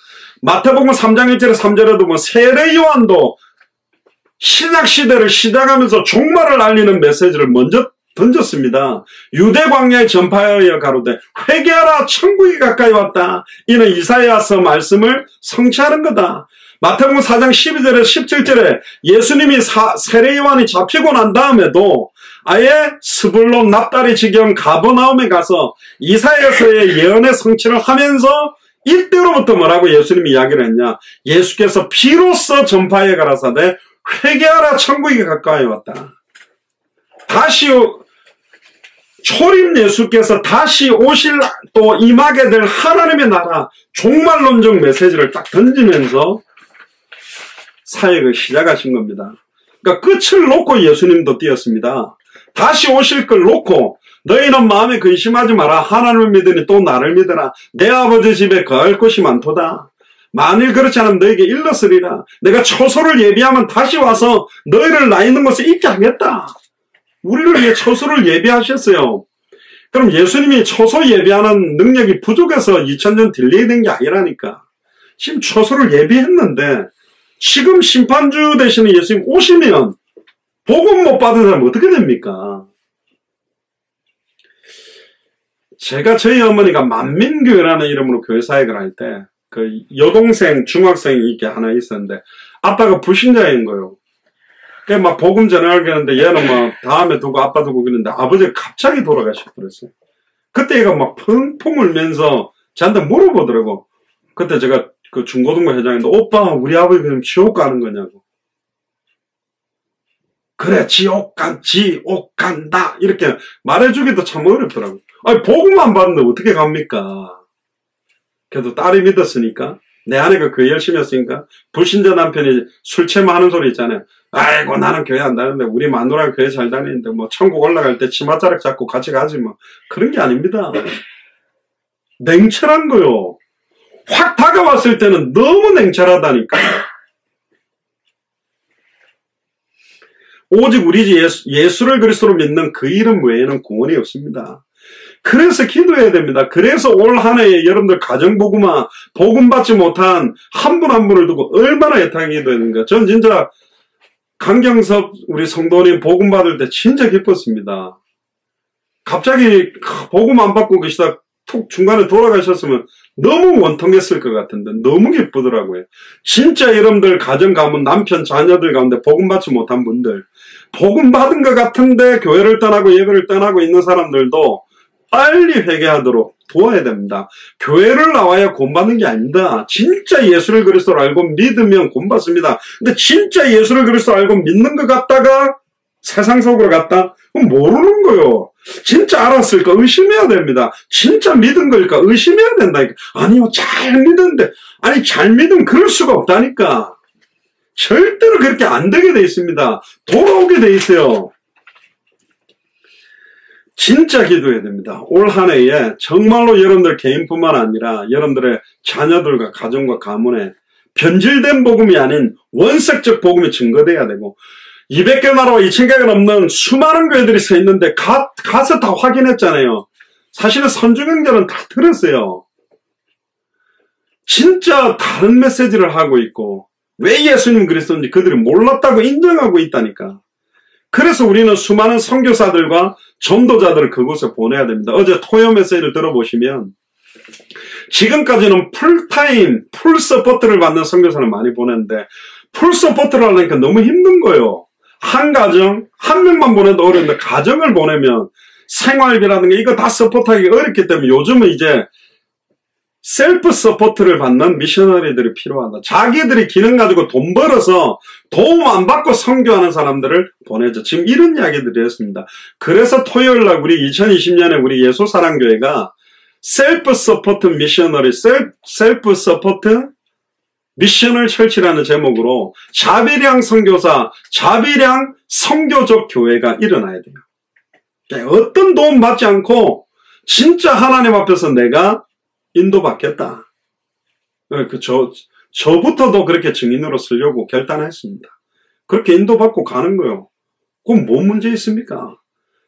마태복음 3장 1절에 3절에도 보면 세례 요한도 신약시대를 시작하면서 종말을 알리는 메시지를 먼저 던졌습니다. 유대 광야에 전파하여 가로되 회개하라 천국이 가까이 왔다. 이는 이사야서 말씀을 성취하는 거다. 마태복음 4장 12절에 17절에 예수님이 세례 요한이 잡히고 난 다음에도 아예 스불론 납달리 지경 가버나움에 가서 이사야서의 예언의 성취를 하면서 이때로부터 뭐라고 예수님이 이야기를 했냐. 예수께서 비로소 전파해 가라사대 회개하라 천국이 가까이 왔다. 다시 초림 예수께서 다시 오실 또 임하게 될 하나님의 나라 종말론적 메시지를 딱 던지면서 사역을 시작하신 겁니다. 그러니까 끝을 놓고 예수님도 뛰었습니다. 다시 오실 걸 놓고 너희는 마음에 근심하지 마라. 하나님을 믿으니 또 나를 믿으라. 내 아버지 집에 거할 곳이 많도다. 만일 그렇지 않으면 너에게 일렀으리라. 내가 처소를 예비하면 다시 와서 너희를 나 있는 곳에 있게 하겠다. 우리를 위해 처소를 예비하셨어요. 그럼 예수님이 처소 예비하는 능력이 부족해서 2000년 딜레이 된 게 아니라니까. 지금 처소를 예비했는데 지금 심판주 되시는 예수님 오시면 복음 못 받은 사람은 어떻게 됩니까? 제가 저희 어머니가 만민교회라는 이름으로 교회 사역을 할 때 그 여동생 중학생이 이렇게 하나 있었는데 아빠가 불신자인 거예요. 그래 막 복음 전하게 하는데 얘는 막 다음에 두고 아빠 두고 그랬는데 아버지가 갑자기 돌아가셔버렸어요. 그때 얘가 막 펑펑 울면서 저한테 물어보더라고. 그때 제가 그 중고등부 회장인데 오빠 우리 아버지 그럼 지옥 가는 거냐고. 그래 지옥 간다 이렇게 말해주기도 참 어렵더라고. 아니 복음만 받는데 어떻게 갑니까? 그래도 딸이 믿었으니까 내 아내가 교회 열심히 했으니까 불신자 남편이 술 취하면 하는 소리 있잖아요. 아이고 나는 교회 안 다니는데 우리 마누라가 교회 잘 다니는데 뭐 천국 올라갈 때 치맛자락 잡고 같이 가지 뭐 그런 게 아닙니다. 냉철한 거요. 확 다가왔을 때는 너무 냉철하다니까. 오직 우리 예수를 그리스도로 믿는 그 이름 외에는 구원이 없습니다. 그래서 기도해야 됩니다. 그래서 올 한 해에 여러분들 가정복음화 복음 받지 못한 한 분 한 분을 두고 얼마나 애타게 기도해야 되는가. 전 진짜 강경섭 우리 성도님 복음 받을 때 진짜 기뻤습니다. 갑자기 복음 안 받고 계시다 툭 중간에 돌아가셨으면 너무 원통했을 것 같은데 너무 기쁘더라고요. 진짜 여러분들 가정 가문 남편 자녀들 가운데 복음 받지 못한 분들 복음 받은 것 같은데 교회를 떠나고 예배를 떠나고 있는 사람들도 빨리 회개하도록 도와야 됩니다. 교회를 나와야 구원받는 게 아닙니다. 진짜 예수를 그리스도로 알고 믿으면 구원받습니다. 근데 진짜 예수를 그리스도로 알고 믿는 것 같다가 세상 속으로 갔다? 그럼 모르는 거요. 진짜 알았을까? 의심해야 됩니다. 진짜 믿은 걸까? 의심해야 된다니까. 아니요, 잘 믿는데. 아니, 잘 믿으면 그럴 수가 없다니까. 절대로 그렇게 안 되게 돼 있습니다. 돌아오게 돼 있어요. 진짜 기도해야 됩니다. 올 한 해에 정말로 여러분들 개인뿐만 아니라 여러분들의 자녀들과 가정과 가문에 변질된 복음이 아닌 원색적 복음이 증거돼야 되고 200개 나라와 2000개가 넘는 수많은 교회들이 서 있는데 가서 다 확인했잖아요. 사실은 선주경제는 다 들었어요. 진짜 다른 메시지를 하고 있고 왜 예수님 그리스도인지 그들이 몰랐다고 인정하고 있다니까. 그래서 우리는 수많은 선교사들과 전도자들을 그곳에 보내야 됩니다. 어제 토요 메시지를 들어보시면 지금까지는 풀타임, 풀 서포트를 받는 선교사를 많이 보냈는데 풀 서포트를 하려니까 너무 힘든 거예요. 한 가정, 한 명만 보내도 어려운데 가정을 보내면 생활비라는 게 이거 다 서포트하기 어렵기 때문에 요즘은 이제 셀프 서포트를 받는 미셔너리들이 필요하다. 자기들이 기능 가지고 돈 벌어서 도움 안 받고 선교하는 사람들을 보내죠. 지금 이런 이야기들이 했습니다. 그래서 토요일날 우리 2020년에 우리 예수사랑교회가 셀프 서포트 미셔너리, 셀프 서포트 미셔널 철치라는 제목으로 자비량 선교사, 자비량 선교적 교회가 일어나야 돼요. 어떤 도움 받지 않고 진짜 하나님 앞에서 내가 인도받겠다. 저부터도 그렇게 증인으로 쓰려고 결단했습니다. 그렇게 인도받고 가는 거요. 그럼 뭔 문제 있습니까?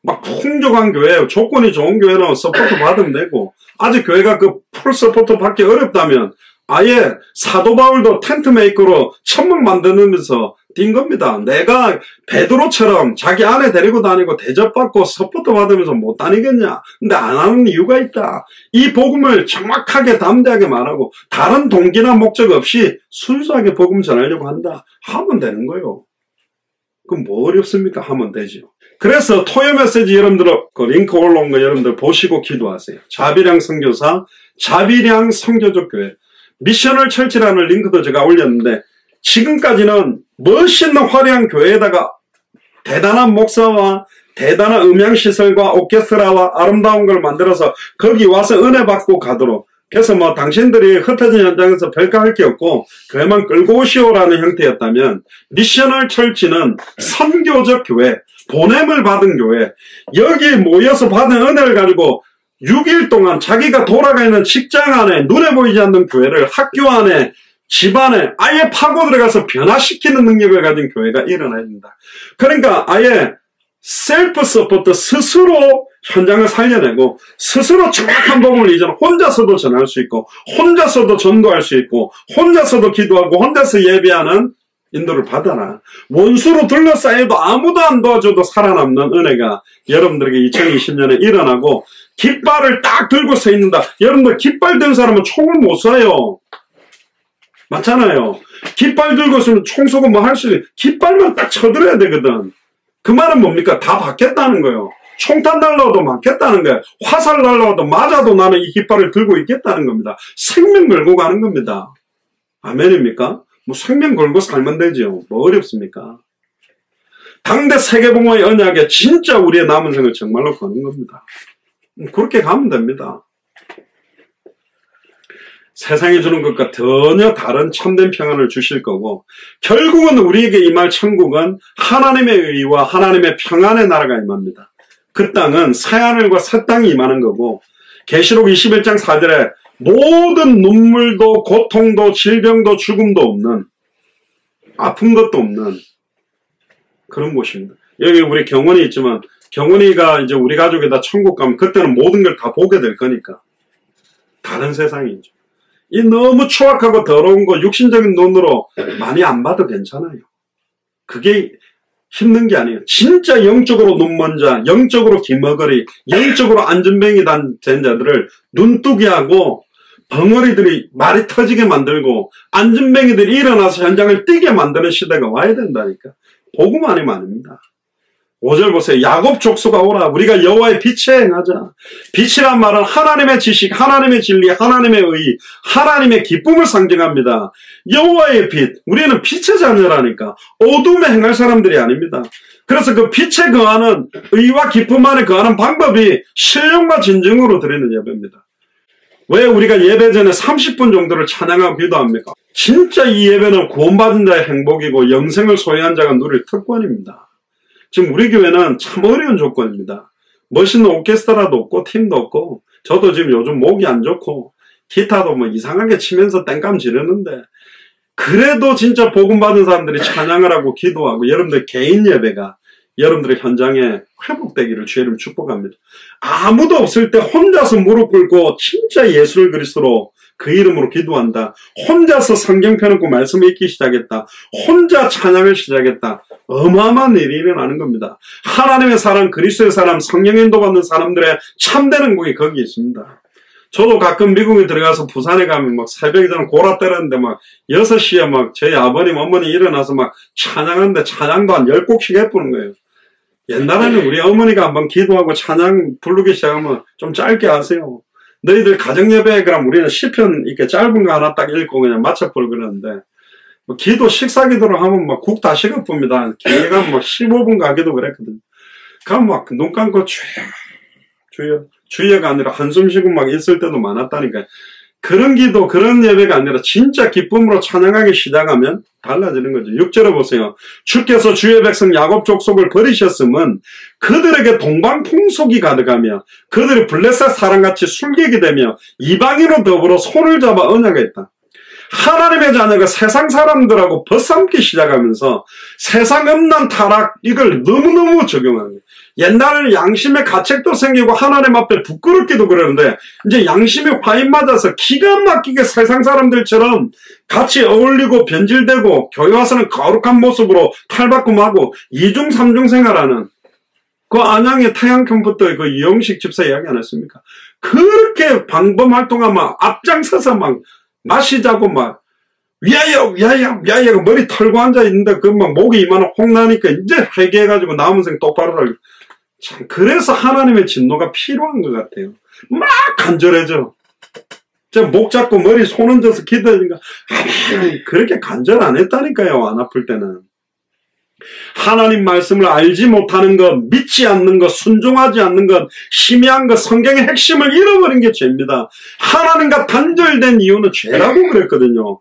막 풍족한 교회, 조건이 좋은 교회는 서포트 받으면 되고, 아직 교회가 그 풀 서포트 받기 어렵다면, 아예 사도 바울도 텐트 메이커로 천막 만드면서 뛴 겁니다. 내가 베드로처럼 자기 아내 데리고 다니고 대접받고 서포트 받으면서 못 다니겠냐? 근데 안 하는 이유가 있다. 이 복음을 정확하게 담대하게 말하고 다른 동기나 목적 없이 순수하게 복음 전하려고 한다. 하면 되는 거예요. 그럼 뭐 어렵습니까? 하면 되죠. 그래서 토요 메시지 여러분들 그 링크 올라온 거 여러분들 보시고 기도하세요. 자비량 선교사, 자비량 선교적 교회. 미셔널 철치라는 링크도 제가 올렸는데 지금까지는 멋있는 화려한 교회에다가 대단한 목사와 대단한 음향시설과 오케스트라와 아름다운 걸 만들어서 거기 와서 은혜 받고 가도록 그래서 뭐 당신들이 흩어진 현장에서 별거 할 게 없고 교회만 끌고 오시오라는 형태였다면 미셔널 철치는 선교적 교회, 보냄을 받은 교회, 여기 모여서 받은 은혜를 가지고 6일 동안 자기가 돌아가 있는 직장 안에 눈에 보이지 않는 교회를 학교 안에 집 안에 아예 파고 들어가서 변화시키는 능력을 가진 교회가 일어나야 된다. 그러니까 아예 셀프 서포트 스스로 현장을 살려내고 스스로 정확한 복음을 이전 혼자서도 전할 수 있고 혼자서도 전도할 수 있고 혼자서도 기도하고 혼자서 예배하는 인도를 받아라. 원수로 둘러싸여도 아무도 안 도와줘도 살아남는 은혜가 여러분들에게 2020년에 일어나고 깃발을 딱 들고 서 있는다. 여러분들 깃발 든 사람은 총을 못 쏴요. 맞잖아요. 깃발 들고 있으면 총 쏘고 뭐 할 수 있어요. 깃발만 딱 쳐들어야 되거든. 그 말은 뭡니까? 다 받겠다는 거예요. 총탄 날라와도 맞겠다는 거예요. 화살 날라와도 맞아도 나는 이 깃발을 들고 있겠다는 겁니다. 생명 걸고 가는 겁니다. 아멘입니까? 뭐 생명 걸고 살면 되죠. 뭐 어렵습니까? 당대 세계봉화의 언약에 진짜 우리의 남은 생을 정말로 거는 겁니다. 그렇게 가면 됩니다. 세상이 주는 것과 전혀 다른 참된 평안을 주실 거고 결국은 우리에게 임할 천국은 하나님의 의와 하나님의 평안의 나라가 임합니다. 그 땅은 새하늘과 새 땅이 임하는 거고 계시록 21장 4절에 모든 눈물도 고통도 질병도 죽음도 없는 아픈 것도 없는 그런 곳입니다. 여기 우리 경원이 있지만 경원이가 이제 우리 가족이 다 천국 가면 그때는 모든 걸 다 보게 될 거니까 다른 세상이죠. 이 너무 추악하고 더러운 거 육신적인 눈으로 많이 안 봐도 괜찮아요. 그게 힘든 게 아니에요. 진짜 영적으로 눈먼 자, 영적으로 기머거리, 영적으로 안전뱅이 된 자들을 눈뜨기하고 벙어리들이 말이 터지게 만들고 안전뱅이들이 일어나서 현장을 뛰게 만드는 시대가 와야 된다니까. 복음 아니면 아닙니다. 5절 보세요. 야곱 족속아 오라. 우리가 여호와의 빛에 행하자. 빛이란 말은 하나님의 지식, 하나님의 진리, 하나님의 의, 하나님의 기쁨을 상징합니다. 여호와의 빛. 우리는 빛의 자녀라니까. 어둠에 행할 사람들이 아닙니다. 그래서 그 빛에 거하는 의와 기쁨 안에 거하는 방법이 신령과 진정으로 드리는 예배입니다. 왜 우리가 예배 전에 30분 정도를 찬양하고 기도합니까? 진짜 이 예배는 구원받은 자의 행복이고 영생을 소유한 자가 누릴 특권입니다. 지금 우리 교회는 참 어려운 조건입니다. 멋있는 오케스트라도 없고 팀도 없고 저도 지금 요즘 목이 안 좋고 기타도 뭐 이상하게 치면서 땡감 지르는데 그래도 진짜 복음 받은 사람들이 찬양을 하고 기도하고 여러분들 개인 예배가 여러분들의 현장에 회복되기를 주님 축복합니다. 아무도 없을 때 혼자서 무릎 꿇고 진짜 예수를 그리스도로 그 이름으로 기도한다. 혼자서 성경 펴놓고 말씀 읽기 시작했다. 혼자 찬양을 시작했다. 어마어마한 일이 일어나는 겁니다. 하나님의 사람, 그리스도의 사람, 성령 인도받는 사람들의 참된 행복이 거기 있습니다. 저도 가끔 미국에 들어가서 부산에 가면 막 새벽에 저는 고라 때렸는데 막 6시에 막 저희 아버님, 어머니 일어나서 막 찬양하는데 찬양도 한 10곡씩 해보는 거예요. 옛날에는 우리 어머니가 한번 기도하고 찬양 부르기 시작하면 좀 짧게 하세요. 너희들 가정예배에 그럼 우리는 시편 이렇게 짧은 거 하나 딱 읽고 그냥 맞춰버리고 그러는데 뭐 기도 식사 기도를 하면 막 국 다 식어봅니다. 길게 가면 막 15분 가기도 그랬거든요. 그럼 막 눈 감고 주여가 아니라 한숨 쉬고 막 있을 때도 많았다니까요. 그런 기도, 그런 예배가 아니라 진짜 기쁨으로 찬양하기 시작하면 달라지는 거죠. 6절에 보세요. 주께서 주의 백성 야곱 족속을 버리셨음은 그들에게 동방풍속이 가득하며 그들이 블레셋 사람같이 술객이 되며 이방인으로 더불어 손을 잡아 언약했다. 하나님의 자녀가 세상 사람들하고 벗삼기 시작하면서 세상 음란 타락 이걸 너무너무 적용하는 거예요. 옛날에는 양심의 가책도 생기고 하나님 앞에 부끄럽기도 그러는데 이제 양심이 화인 맞아서 기가 막히게 세상 사람들처럼 같이 어울리고 변질되고 교회 와서는 거룩한 모습으로 탈바꿈하고 이중 삼중 생활하는 그 안양의 태양 캠프 때 그 이영식 집사 이야기 안 했습니까? 그렇게 방범 활동하면 앞장서서 막 마시자고 막 위하여 머리 털고 앉아있는데 그 막 목이 이만한 홍나니까 이제 회개해가지고 남은 생 똑바로 살고 참 그래서 하나님의 진노가 필요한 것 같아요. 막 간절해져. 목 잡고 머리 손 얹어서 기도하니까 그렇게 간절 안 했다니까요. 안 아플 때는. 하나님 말씀을 알지 못하는 것, 믿지 않는 것, 순종하지 않는 것, 희미한 것, 성경의 핵심을 잃어버린 게 죄입니다. 하나님과 단절된 이유는 죄라고 그랬거든요.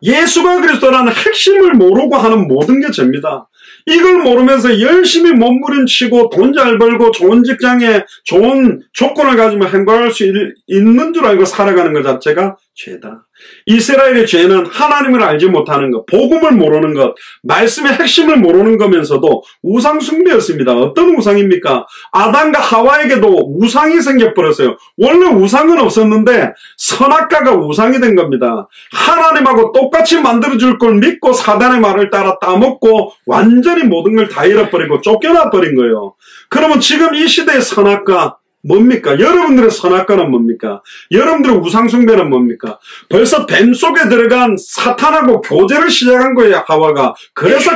예수가 그리스도라는 핵심을 모르고 하는 모든 게 죄입니다. 이걸 모르면서 열심히 몸부림치고 돈 잘 벌고 좋은 직장에 좋은 조건을 가지면 행복할 수 있는 줄 알고 살아가는 것 자체가 죄다. 이스라엘의 죄는 하나님을 알지 못하는 것, 복음을 모르는 것, 말씀의 핵심을 모르는 거면서도 우상 숭배였습니다. 어떤 우상입니까? 아담과 하와에게도 우상이 생겨버렸어요. 원래 우상은 없었는데 선악과가 우상이 된 겁니다. 하나님하고 똑같이 만들어줄 걸 믿고 사단의 말을 따라 따먹고 완전히 모든 걸 다 잃어버리고 쫓겨나버린 거예요. 그러면 지금 이 시대의 선악과 뭡니까? 여러분들의 선악과는 뭡니까? 여러분들의 우상숭배는 뭡니까? 벌써 뱀 속에 들어간 사탄하고 교제를 시작한 거예요, 하와가. 그래서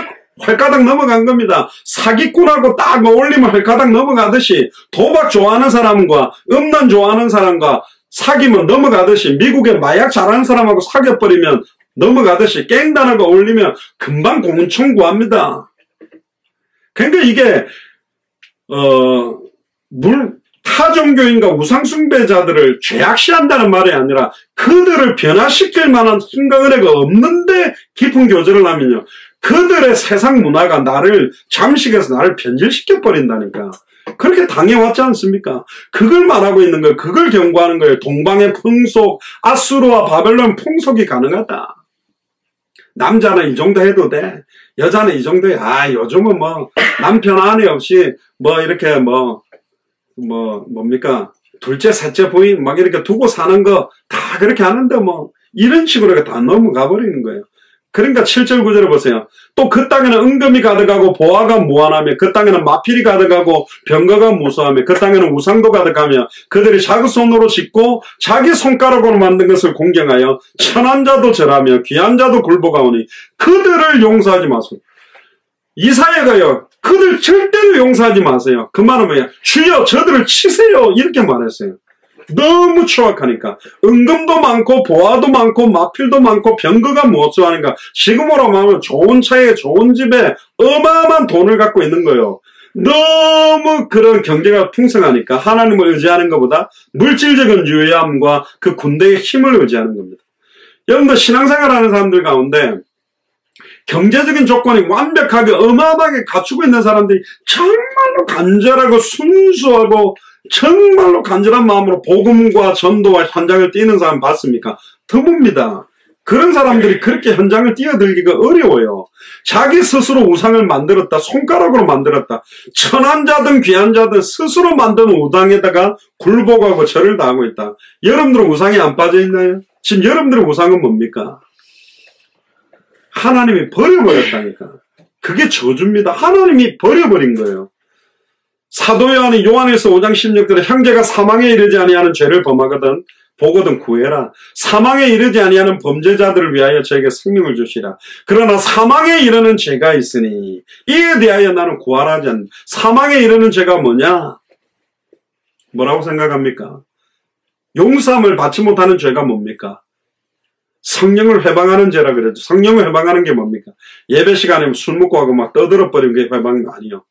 헐가닥 넘어간 겁니다. 사기꾼하고 딱 어울리면 헐가닥 넘어가듯이 도박 좋아하는 사람과 음란 좋아하는 사람과 사귀면 넘어가듯이 미국에 마약 잘하는 사람하고 사귀어버리면 넘어가듯이 깽단하고 어울리면 금방 공천 구합니다. 그러니까 이게 타종교인과 우상숭배자들을 죄악시한다는 말이 아니라 그들을 변화시킬 만한 힘과 은혜가 없는데 깊은 교제를 하면요. 그들의 세상 문화가 나를 잠식해서 나를 변질시켜버린다니까. 그렇게 당해왔지 않습니까? 그걸 말하고 있는 거예요. 그걸 경고하는 거예요. 동방의 풍속, 아수르와 바벨론 풍속이 가능하다. 남자는 이 정도 해도 돼. 여자는 이 정도야. 아, 요즘은 뭐, 남편 아내 없이, 뭐, 이렇게 뭡니까? 둘째, 셋째 부인, 막 이렇게 두고 사는 거 다 그렇게 하는데 뭐, 이런 식으로 다 넘어가 버리는 거예요. 그러니까 7절 9절을 보세요. 또 그 땅에는 은금이 가득하고 보화가 무한하며 그 땅에는 마필이 가득하고 병거가 무수하며 그 땅에는 우상도 가득하며 그들이 자기 손으로 짓고 자기 손가락으로 만든 것을 공경하여 천한 자도 절하며 귀한 자도 굴복하오니 그들을 용서하지 마소서. 이사야가요. 그들 절대로 용서하지 마세요. 그 말은 뭐야? 주여 저들을 치세요. 이렇게 말했어요. 너무 추악하니까. 은금도 많고 보화도 많고 마필도 많고 병거가 무엇하니까 지금으로 말하면 좋은 차에 좋은 집에 어마어마한 돈을 갖고 있는 거예요. 너무 그런 경제가 풍성하니까 하나님을 의지하는 것보다 물질적인 유의함과 그 군대의 힘을 의지하는 겁니다. 여러분들 신앙생활하는 사람들 가운데 경제적인 조건이 완벽하게 어마어마하게 갖추고 있는 사람들이 정말로 간절하고 순수하고 정말로 간절한 마음으로 복음과 전도와 현장을 뛰는 사람 봤습니까? 드뭅니다. 그런 사람들이 그렇게 현장을 뛰어들기가 어려워요. 자기 스스로 우상을 만들었다. 손가락으로 만들었다. 천한 자든 귀한 자든 스스로 만든 우상에다가 굴복하고 절을 다하고 있다. 여러분들은 우상에 안 빠져 있나요? 지금 여러분들의 우상은 뭡니까? 하나님이 버려버렸다니까. 그게 저주입니다. 하나님이 버려버린 거예요. 사도 요한이 요한에서 5장 16절에 형제가 사망에 이르지 아니하는 죄를 범하거든 보거든 구해라. 사망에 이르지 아니하는 범죄자들을 위하여 저에게 생명을 주시라. 그러나 사망에 이르는 죄가 있으니 이에 대하여 나는 구하라지 않는다. 사망에 이르는 죄가 뭐냐? 뭐라고 생각합니까? 용서함을 받지 못하는 죄가 뭡니까? 성령을 회방하는 죄라 그랬죠. 성령을 회방하는 게 뭡니까? 예배 시간에 술 먹고 하고 막 떠들어버리는 게 회방이 아니요.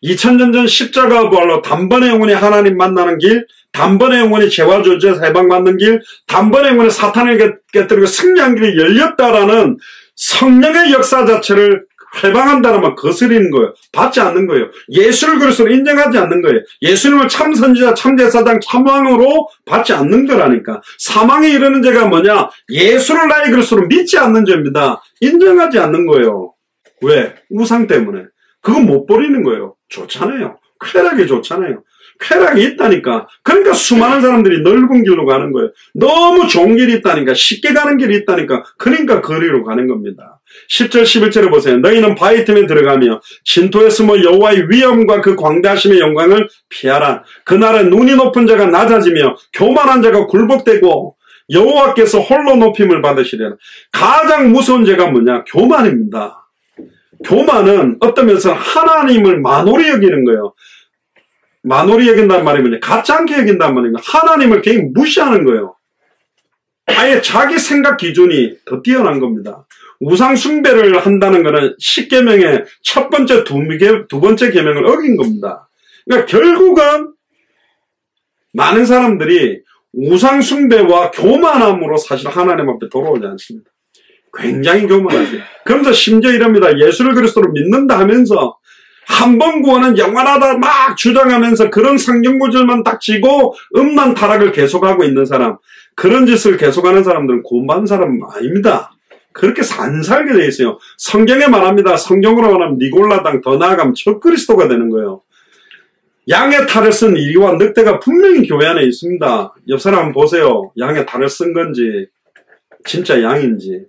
2000년 전 십자가 부활로 단번에 영원히 하나님 만나는 길, 단번에 영원히 죄와 저주에서 해방받는 길, 단번에 영원히 사탄을 깨뜨리고 승리한 길이 열렸다라는 성령의 역사 자체를 회방한다는 말 거스리는 거예요. 받지 않는 거예요. 예수를 그리스도로 인정하지 않는 거예요. 예수님을 참선지자, 참제사장, 참왕으로 받지 않는 거라니까. 사망에 이르는 죄가 뭐냐? 예수를 나의 그리스도로 믿지 않는 죄입니다. 인정하지 않는 거예요. 왜? 우상 때문에. 그건 못 버리는 거예요. 좋잖아요. 쾌락이 좋잖아요. 쾌락이 있다니까. 그러니까 수많은 사람들이 넓은 길로 가는 거예요. 너무 좋은 길이 있다니까. 쉽게 가는 길이 있다니까. 그러니까 거리로 가는 겁니다. 10절 11절에 보세요. 너희는 바위 틈에 들어가며 진토에 숨어 여호와의 위엄과 그 광대하심의 영광을 피하라. 그날에 눈이 높은 자가 낮아지며 교만한 자가 굴복되고 여호와께서 홀로 높임을 받으시려나. 가장 무서운 죄가 뭐냐? 교만입니다. 교만은 어떤 면에서는 하나님을 만홀히 여기는 거예요. 만홀히 여긴다는 말이 뭐냐? 같지 않게 여긴다는 말입니다. 하나님을 그냥 무시하는 거예요. 아예 자기 생각 기준이 더 뛰어난 겁니다. 우상 숭배를 한다는 것은 10계명의 첫 번째, 두 번째 계명을 어긴 겁니다. 그러니까 결국은 많은 사람들이 우상 숭배와 교만함으로 사실 하나님 앞에 돌아오지 않습니다. 굉장히 교만하세요. 그러면서 심지어 이럽니다. 예수를 그리스도로 믿는다 하면서 한 번 구원은 영원하다 막 주장하면서 그런 성경 구절만 딱 쥐고 음란 타락을 계속하고 있는 사람, 그런 짓을 계속하는 사람들은 구원받은 사람은 아닙니다. 그렇게 안 살게 돼 있어요. 성경에 말합니다. 성경으로 말하면 니골라당, 더 나아가면 적그리스도가 되는 거예요. 양의 탈을 쓴 이리와 늑대가 분명히 교회 안에 있습니다. 옆 사람 한번 보세요. 양의 탈을 쓴 건지 진짜 양인지.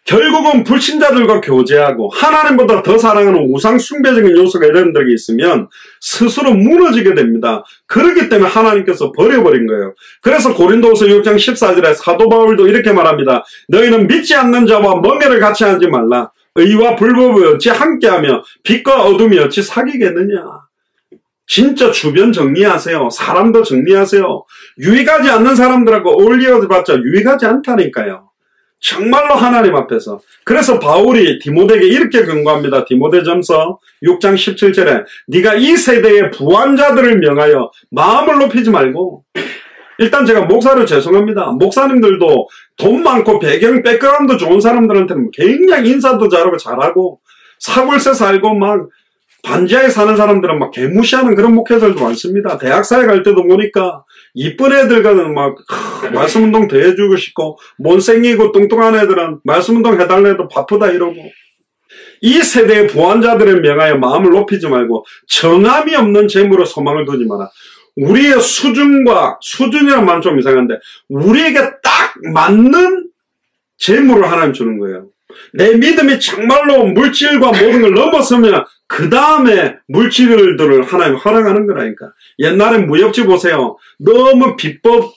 결국은 불신자들과 교제하고 하나님보다 더 사랑하는 우상 숭배적인 요소가 여러분들에게 있으면 스스로 무너지게 됩니다. 그렇기 때문에 하나님께서 버려버린 거예요. 그래서 고린도후서 6장 14절에 사도 바울도 이렇게 말합니다. 너희는 믿지 않는 자와 멍에를 같이 하지 말라. 의와 불법이 어찌 함께하며 빛과 어둠이 어찌 사귀겠느냐. 진짜 주변 정리하세요. 사람도 정리하세요. 유익하지 않는 사람들하고 어울려봤자 유익하지 않다니까요. 정말로 하나님 앞에서. 그래서 바울이 디모데에게 이렇게 경고합니다. 디모데전서 6장 17절에 네가 이 세대의 부한자들을 명하여 마음을 높이지 말고. 일단 제가 목사로 죄송합니다. 목사님들도 돈 많고 배경 백그라운드 좋은 사람들한테는 굉장히 인사도 잘하고 사골세 살고 막 반지하에 사는 사람들은 막 개무시하는 그런 목회자들도 많습니다. 대학사에 갈 때도 보니까 이쁜 애들과는 막 말씀 운동 더 해주고 싶고, 못생기고 뚱뚱한 애들은 말씀 운동 해달라 해도 바쁘다 이러고. 이 세대의 부한자들을 명하여 마음을 높이지 말고 정함이 없는 재물로 소망을 두지 마라. 우리의 수준이란 말은 좀 이상한데, 우리에게 딱 맞는 재물을 하나님 주는 거예요. 내 믿음이 정말로 물질과 모든 걸 넘어서면 그 다음에 물질들을 하나님 허락하는 거라니까. 옛날에 무역지 보세요. 너무 비법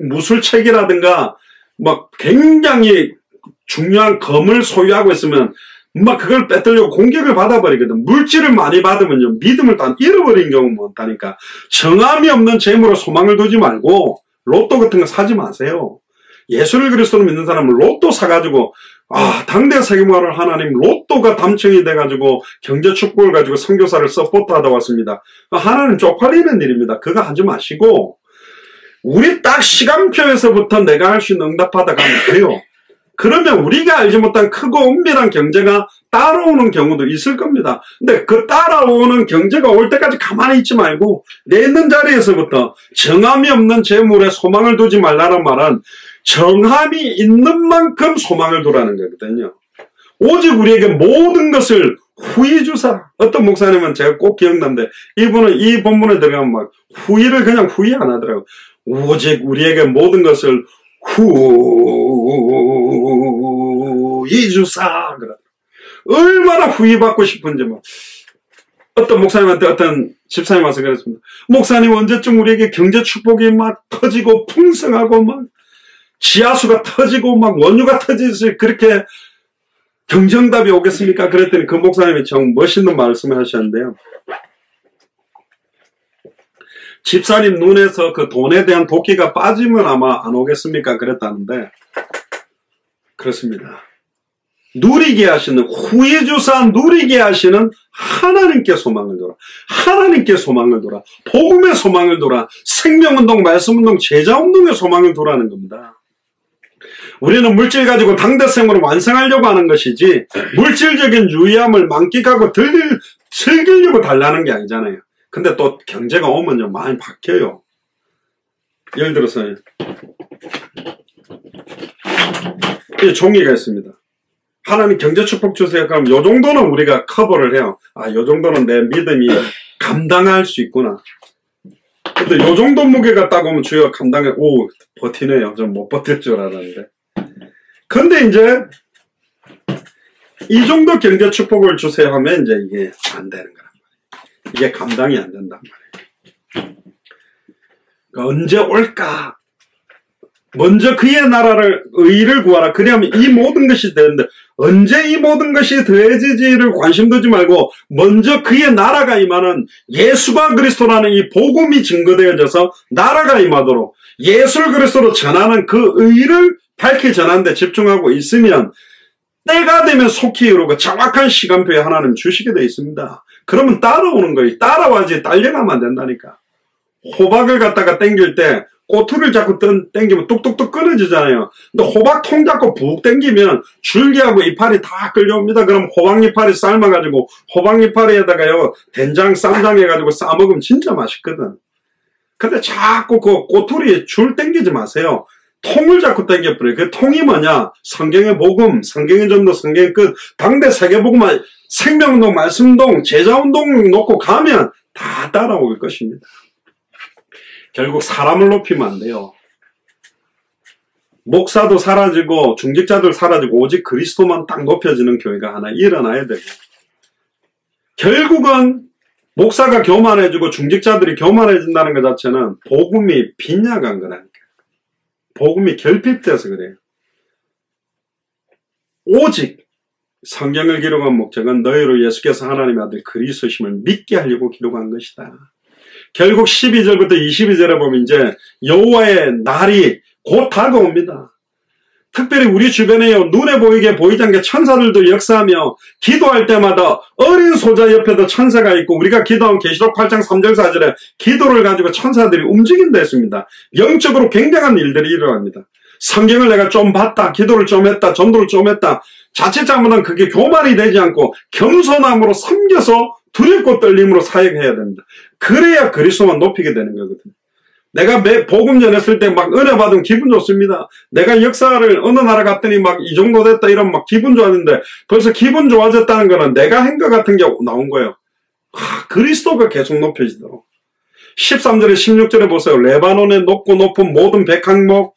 무술책이라든가 막 굉장히 중요한 검을 소유하고 있으면 막 그걸 빼뜨려고 공격을 받아버리거든. 물질을 많이 받으면요, 믿음을 다 잃어버린 경우가 많다니까. 정함이 없는 재물로 소망을 두지 말고 로또 같은 거 사지 마세요. 예수를 그리스도로 믿는 사람은 로또 사가지고, 당대 세계화를 하나님 로또가 담청이 돼가지고 경제 축복을 가지고 선교사를 서포트하다 왔습니다. 하나님 쪽팔리는 일입니다. 그거 하지 마시고, 우리 딱 시간표에서부터 내가 할 수 있는 응답하다 가면 돼요. 그러면 우리가 알지 못한 크고 은밀한 경제가 따라오는 경우도 있을 겁니다. 근데 그 따라오는 경제가 올 때까지 가만히 있지 말고 내 있는 자리에서부터 정함이 없는 재물에 소망을 두지 말라는 말은 정함이 있는 만큼 소망을 두라는 거거든요. 오직 우리에게 모든 것을 후히 주사. 어떤 목사님은 제가 꼭 기억나는데, 이분은 이 본문에 들어가면 막 후히를 그냥 후히 안 하더라고요. 오직 우리에게 모든 것을 후히 주사. 얼마나 후히 받고 싶은지 막. 어떤 목사님한테 어떤 집사님 와서 그랬습니다. 목사님, 언제쯤 우리에게 경제 축복이 막 터지고 풍성하고 막 지하수가 터지고 막 원유가 터지듯이 그렇게 경정답이 오겠습니까? 그랬더니 그 목사님이 정 멋있는 말씀을 하셨는데요. 집사님 눈에서 그 돈에 대한 도끼가 빠지면 아마 안 오겠습니까? 그랬다는데, 그렇습니다. 누리게 하시는, 후히 주사 누리게 하시는 하나님께 소망을 둬라. 하나님께 소망을 둬라. 복음의 소망을 둬라. 생명운동, 말씀운동, 제자운동의 소망을 두라는 겁니다. 우리는 물질 가지고 당대생으로 완성하려고 하는 것이지, 물질적인 유의함을 만끽하고 즐기려고 달라는 게 아니잖아요. 근데 또 경제가 오면요, 많이 바뀌어요. 예를 들어서 이 종이가 있습니다. 하나님 경제 축복 주세요. 그럼 요 정도는 우리가 커버를 해요. 요 정도는 내 믿음이 감당할 수 있구나. 근데 요 정도 무게가 딱 오면 주여 감당해. 오, 버티네요. 좀 못 버틸 줄 알았는데. 근데 이제 이 정도 경제 축복을 주세요 하면 이제 이게 안 되는 거란 말이에요. 이게 감당이 안 된단 말이에요. 그러니까 언제 올까? 먼저 그의 나라를, 의를 구하라. 그러면 이 모든 것이 되는데, 언제 이 모든 것이 더해지지를 관심 두지 말고, 먼저 그의 나라가 임하는 예수가 그리스도라는 이 복음이 증거되어져서 나라가 임하도록 예수를 그리스도로 전하는 그 의를 밝히 전하는 데 집중하고 있으면, 때가 되면 속히 이루고 정확한 시간표에 하나님 주시게 되어 있습니다. 그러면 따라오는 거예요. 따라와야지 딸려가면 안 된다니까. 호박을 갖다가 당길 때 꼬투리를 자꾸 당기면 뚝뚝뚝 끊어지잖아요. 근데 호박통 잡고 북 당기면 줄기하고 이파리 다 끌려옵니다. 그럼 호박잎파리 삶아가지고 호박잎파리에다가요 된장 쌈장 해가지고 싸먹으면 진짜 맛있거든. 근데 자꾸 그 꼬투리에 줄 당기지 마세요. 통을 자꾸 당겨버려요. 그 통이 뭐냐? 성경의 복음, 성경의 전도, 성경의 끝, 당대 세계복음만 생명운동, 말씀운동, 제자운동 놓고 가면 다 따라올 것입니다. 결국 사람을 높이면 안 돼요. 목사도 사라지고 중직자들 사라지고 오직 그리스도만 딱 높여지는 교회가 하나 일어나야 되고, 결국은 목사가 교만해지고 중직자들이 교만해진다는 것 자체는 복음이 빗나간 거라니까. 복음이 결핍돼서 그래요. 오직 성경을 기록한 목적은 너희로 예수께서 하나님의 아들 그리스도심을 믿게 하려고 기록한 것이다. 결국 12절부터 22절에 보면 이제 여호와의 날이 곧 다가옵니다. 특별히 우리 주변에요, 눈에 보이게 보이지 않게 천사들도 역사하며 기도할 때마다 어린 소자 옆에도 천사가 있고, 우리가 기도한 계시록 8장 3절 4절에 기도를 가지고 천사들이 움직인다 했습니다. 영적으로 굉장한 일들이 일어납니다. 성경을 내가 좀 봤다, 기도를 좀 했다, 전도를 좀 했다, 자칫 잘못하면 그게 교만이 되지 않고 겸손함으로 섬겨서 두렵고 떨림으로 사역해야 됩니다. 그래야 그리스도만 높이게 되는 거거든요. 내가 복음 전했을 때 막 은혜 받으면 기분 좋습니다. 내가 역사를 어느 나라 갔더니 막 이 정도 됐다 이러면 막 기분 좋았는데 벌써 기분 좋아졌다는 거는 내가 한 것 같은 게 나온 거예요. 그리스도가 계속 높여지도록. 13절에 16절에 보세요. 레바논의 높고 높은 모든 백항목,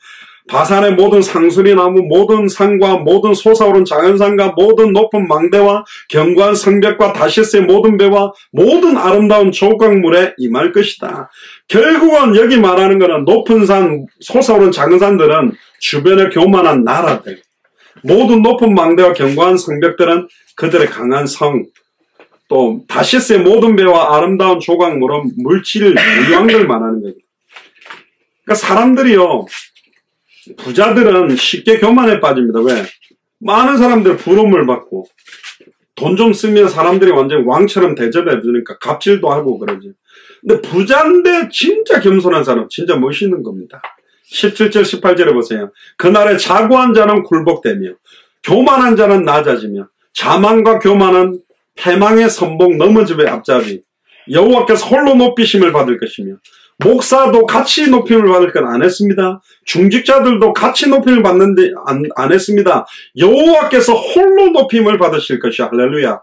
바산의 모든 상수리나무, 모든 산과 모든 솟아오른 자연산과 모든 높은 망대와 견고한 성벽과 다시스의 모든 배와 모든 아름다운 조각물에 임할 것이다. 결국은 여기 말하는 것은 높은 산, 솟아오른 작은 산들은 주변에 교만한 나라들, 모든 높은 망대와 견고한 성벽들은 그들의 강한 성, 또 다시스의 모든 배와 아름다운 조각물은 물질, 유황들 말하는 거예요. 그러니까 사람들이요, 부자들은 쉽게 교만에 빠집니다. 왜? 많은 사람들 부름을 받고 돈 좀 쓰면 사람들이 완전 왕처럼 대접해 주니까 갑질도 하고 그러지. 근데 부자인데 진짜 겸손한 사람 진짜 멋있는 겁니다. 17절 18절에 보세요. 그날에 자고한 자는 굴복되며 교만한 자는 낮아지며 자만과 교만은 패망의 선봉 넘어집의 앞잡이 여호와께서 홀로 높이심을 받을 것이며 목사도 같이 높임을 받을 건 안 했습니다. 중직자들도 같이 높임을 받는데 안 했습니다. 여호와께서 홀로 높임을 받으실 것이야. 할렐루야.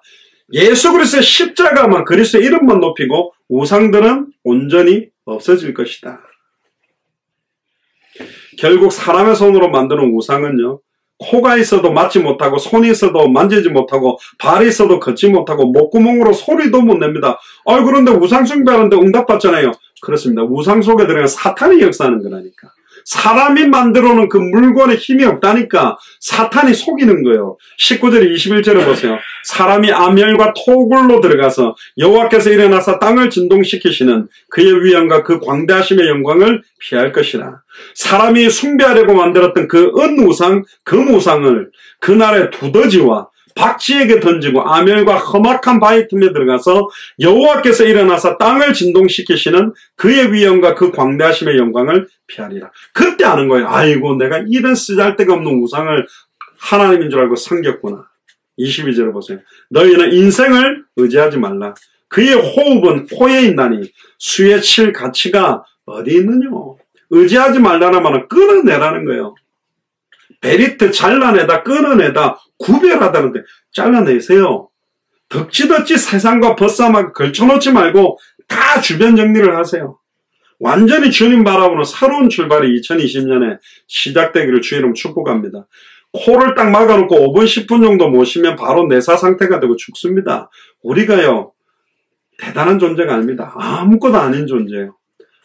예수 그리스도의 십자가만 그리스도의 이름만 높이고 우상들은 온전히 없어질 것이다. 결국 사람의 손으로 만드는 우상은요, 코가 있어도 맞지 못하고 손이 있어도 만지지 못하고 발이 있어도 걷지 못하고 목구멍으로 소리도 못 냅니다. 그런데 우상 숭배하는데 응답받잖아요. 그렇습니다. 우상 속에 들어간 사탄이 역사하는 거라니까. 사람이 만들어 놓은 그 물건에 힘이 없다니까 사탄이 속이는 거예요. 19절 21절에 보세요. 사람이 아멸과 토굴로 들어가서 여호와께서 일어나서 땅을 진동시키시는 그의 위엄과 그 광대하심의 영광을 피할 것이라. 사람이 숭배하려고 만들었던 그 은우상, 금우상을 그날의 두더지와 박쥐에게 던지고 아멜과 험악한 바위 틈에 들어가서 여호와께서 일어나서 땅을 진동시키시는 그의 위엄과 그 광대하심의 영광을 피하리라. 그때 아는 거예요. 아이고 내가 이런 쓰잘데가 없는 우상을 하나님인 줄 알고 섬겼구나. 22절을 보세요. 너희는 인생을 의지하지 말라. 그의 호흡은 코에 있나니 수에 칠 가치가 어디 있느냐. 의지하지 말라는 말은 끊어내라는 거예요. 베리트 잘라내다 끊어내다 구별하다는데 잘라내세요. 덕지덕지 세상과 벗삼아 걸쳐놓지 말고 다 주변 정리를 하세요. 완전히 주님 바라보는 새로운 출발이 2020년에 시작되기를 주의 이름 축복합니다. 코를 딱 막아놓고 5분 10분 정도 모시면 바로 내사 상태가 되고 죽습니다. 우리가요 대단한 존재가 아닙니다. 아무것도 아닌 존재예요.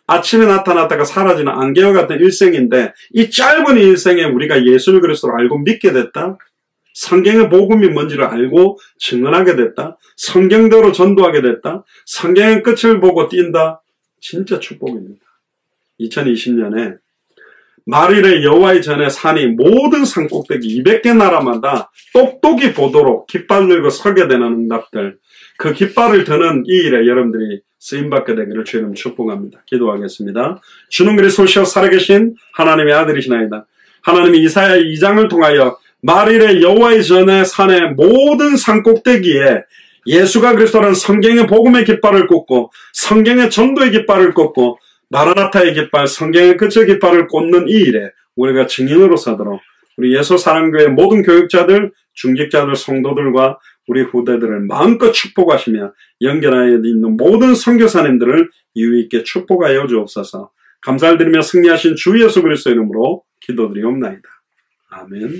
아침에 나타났다가 사라지는 안개와 같은 일생인데 이 짧은 일생에 우리가 예수 그리스도를 알고 믿게 됐다. 성경의 복음이 뭔지를 알고 증언하게 됐다. 성경대로 전도하게 됐다. 성경의 끝을 보고 뛴다. 진짜 축복입니다. 2020년에 말일에 여호와의 전에 산이 모든 산꼭대기 200개 나라마다 똑똑히 보도록 깃발 들고 서게 되는 응답들, 그 깃발을 드는 이 일에 여러분들이 쓰임받게 되기를 주님 축복합니다. 기도하겠습니다. 주는 그리스도시여 살아계신 하나님의 아들이시나이다. 하나님이 이사야 2장을 통하여 말일에 여호와의 전에 산의 모든 산꼭대기에 예수가 그리스도라는 성경의 복음의 깃발을 꽂고 성경의 전도의 깃발을 꽂고 마라나타의 깃발, 성경의 끝의 깃발을 꽂는 이 일에 우리가 증인으로 서도록 우리 예수 사랑교회 모든 교육자들, 중직자들, 성도들과 우리 후대들을 마음껏 축복하시며 연결하여 있는 모든 선교사님들을 유의있게 축복하여 주옵소서. 감사를 드리며 승리하신 주 예수 그리스도의 이름으로 기도드리옵나이다. 아멘.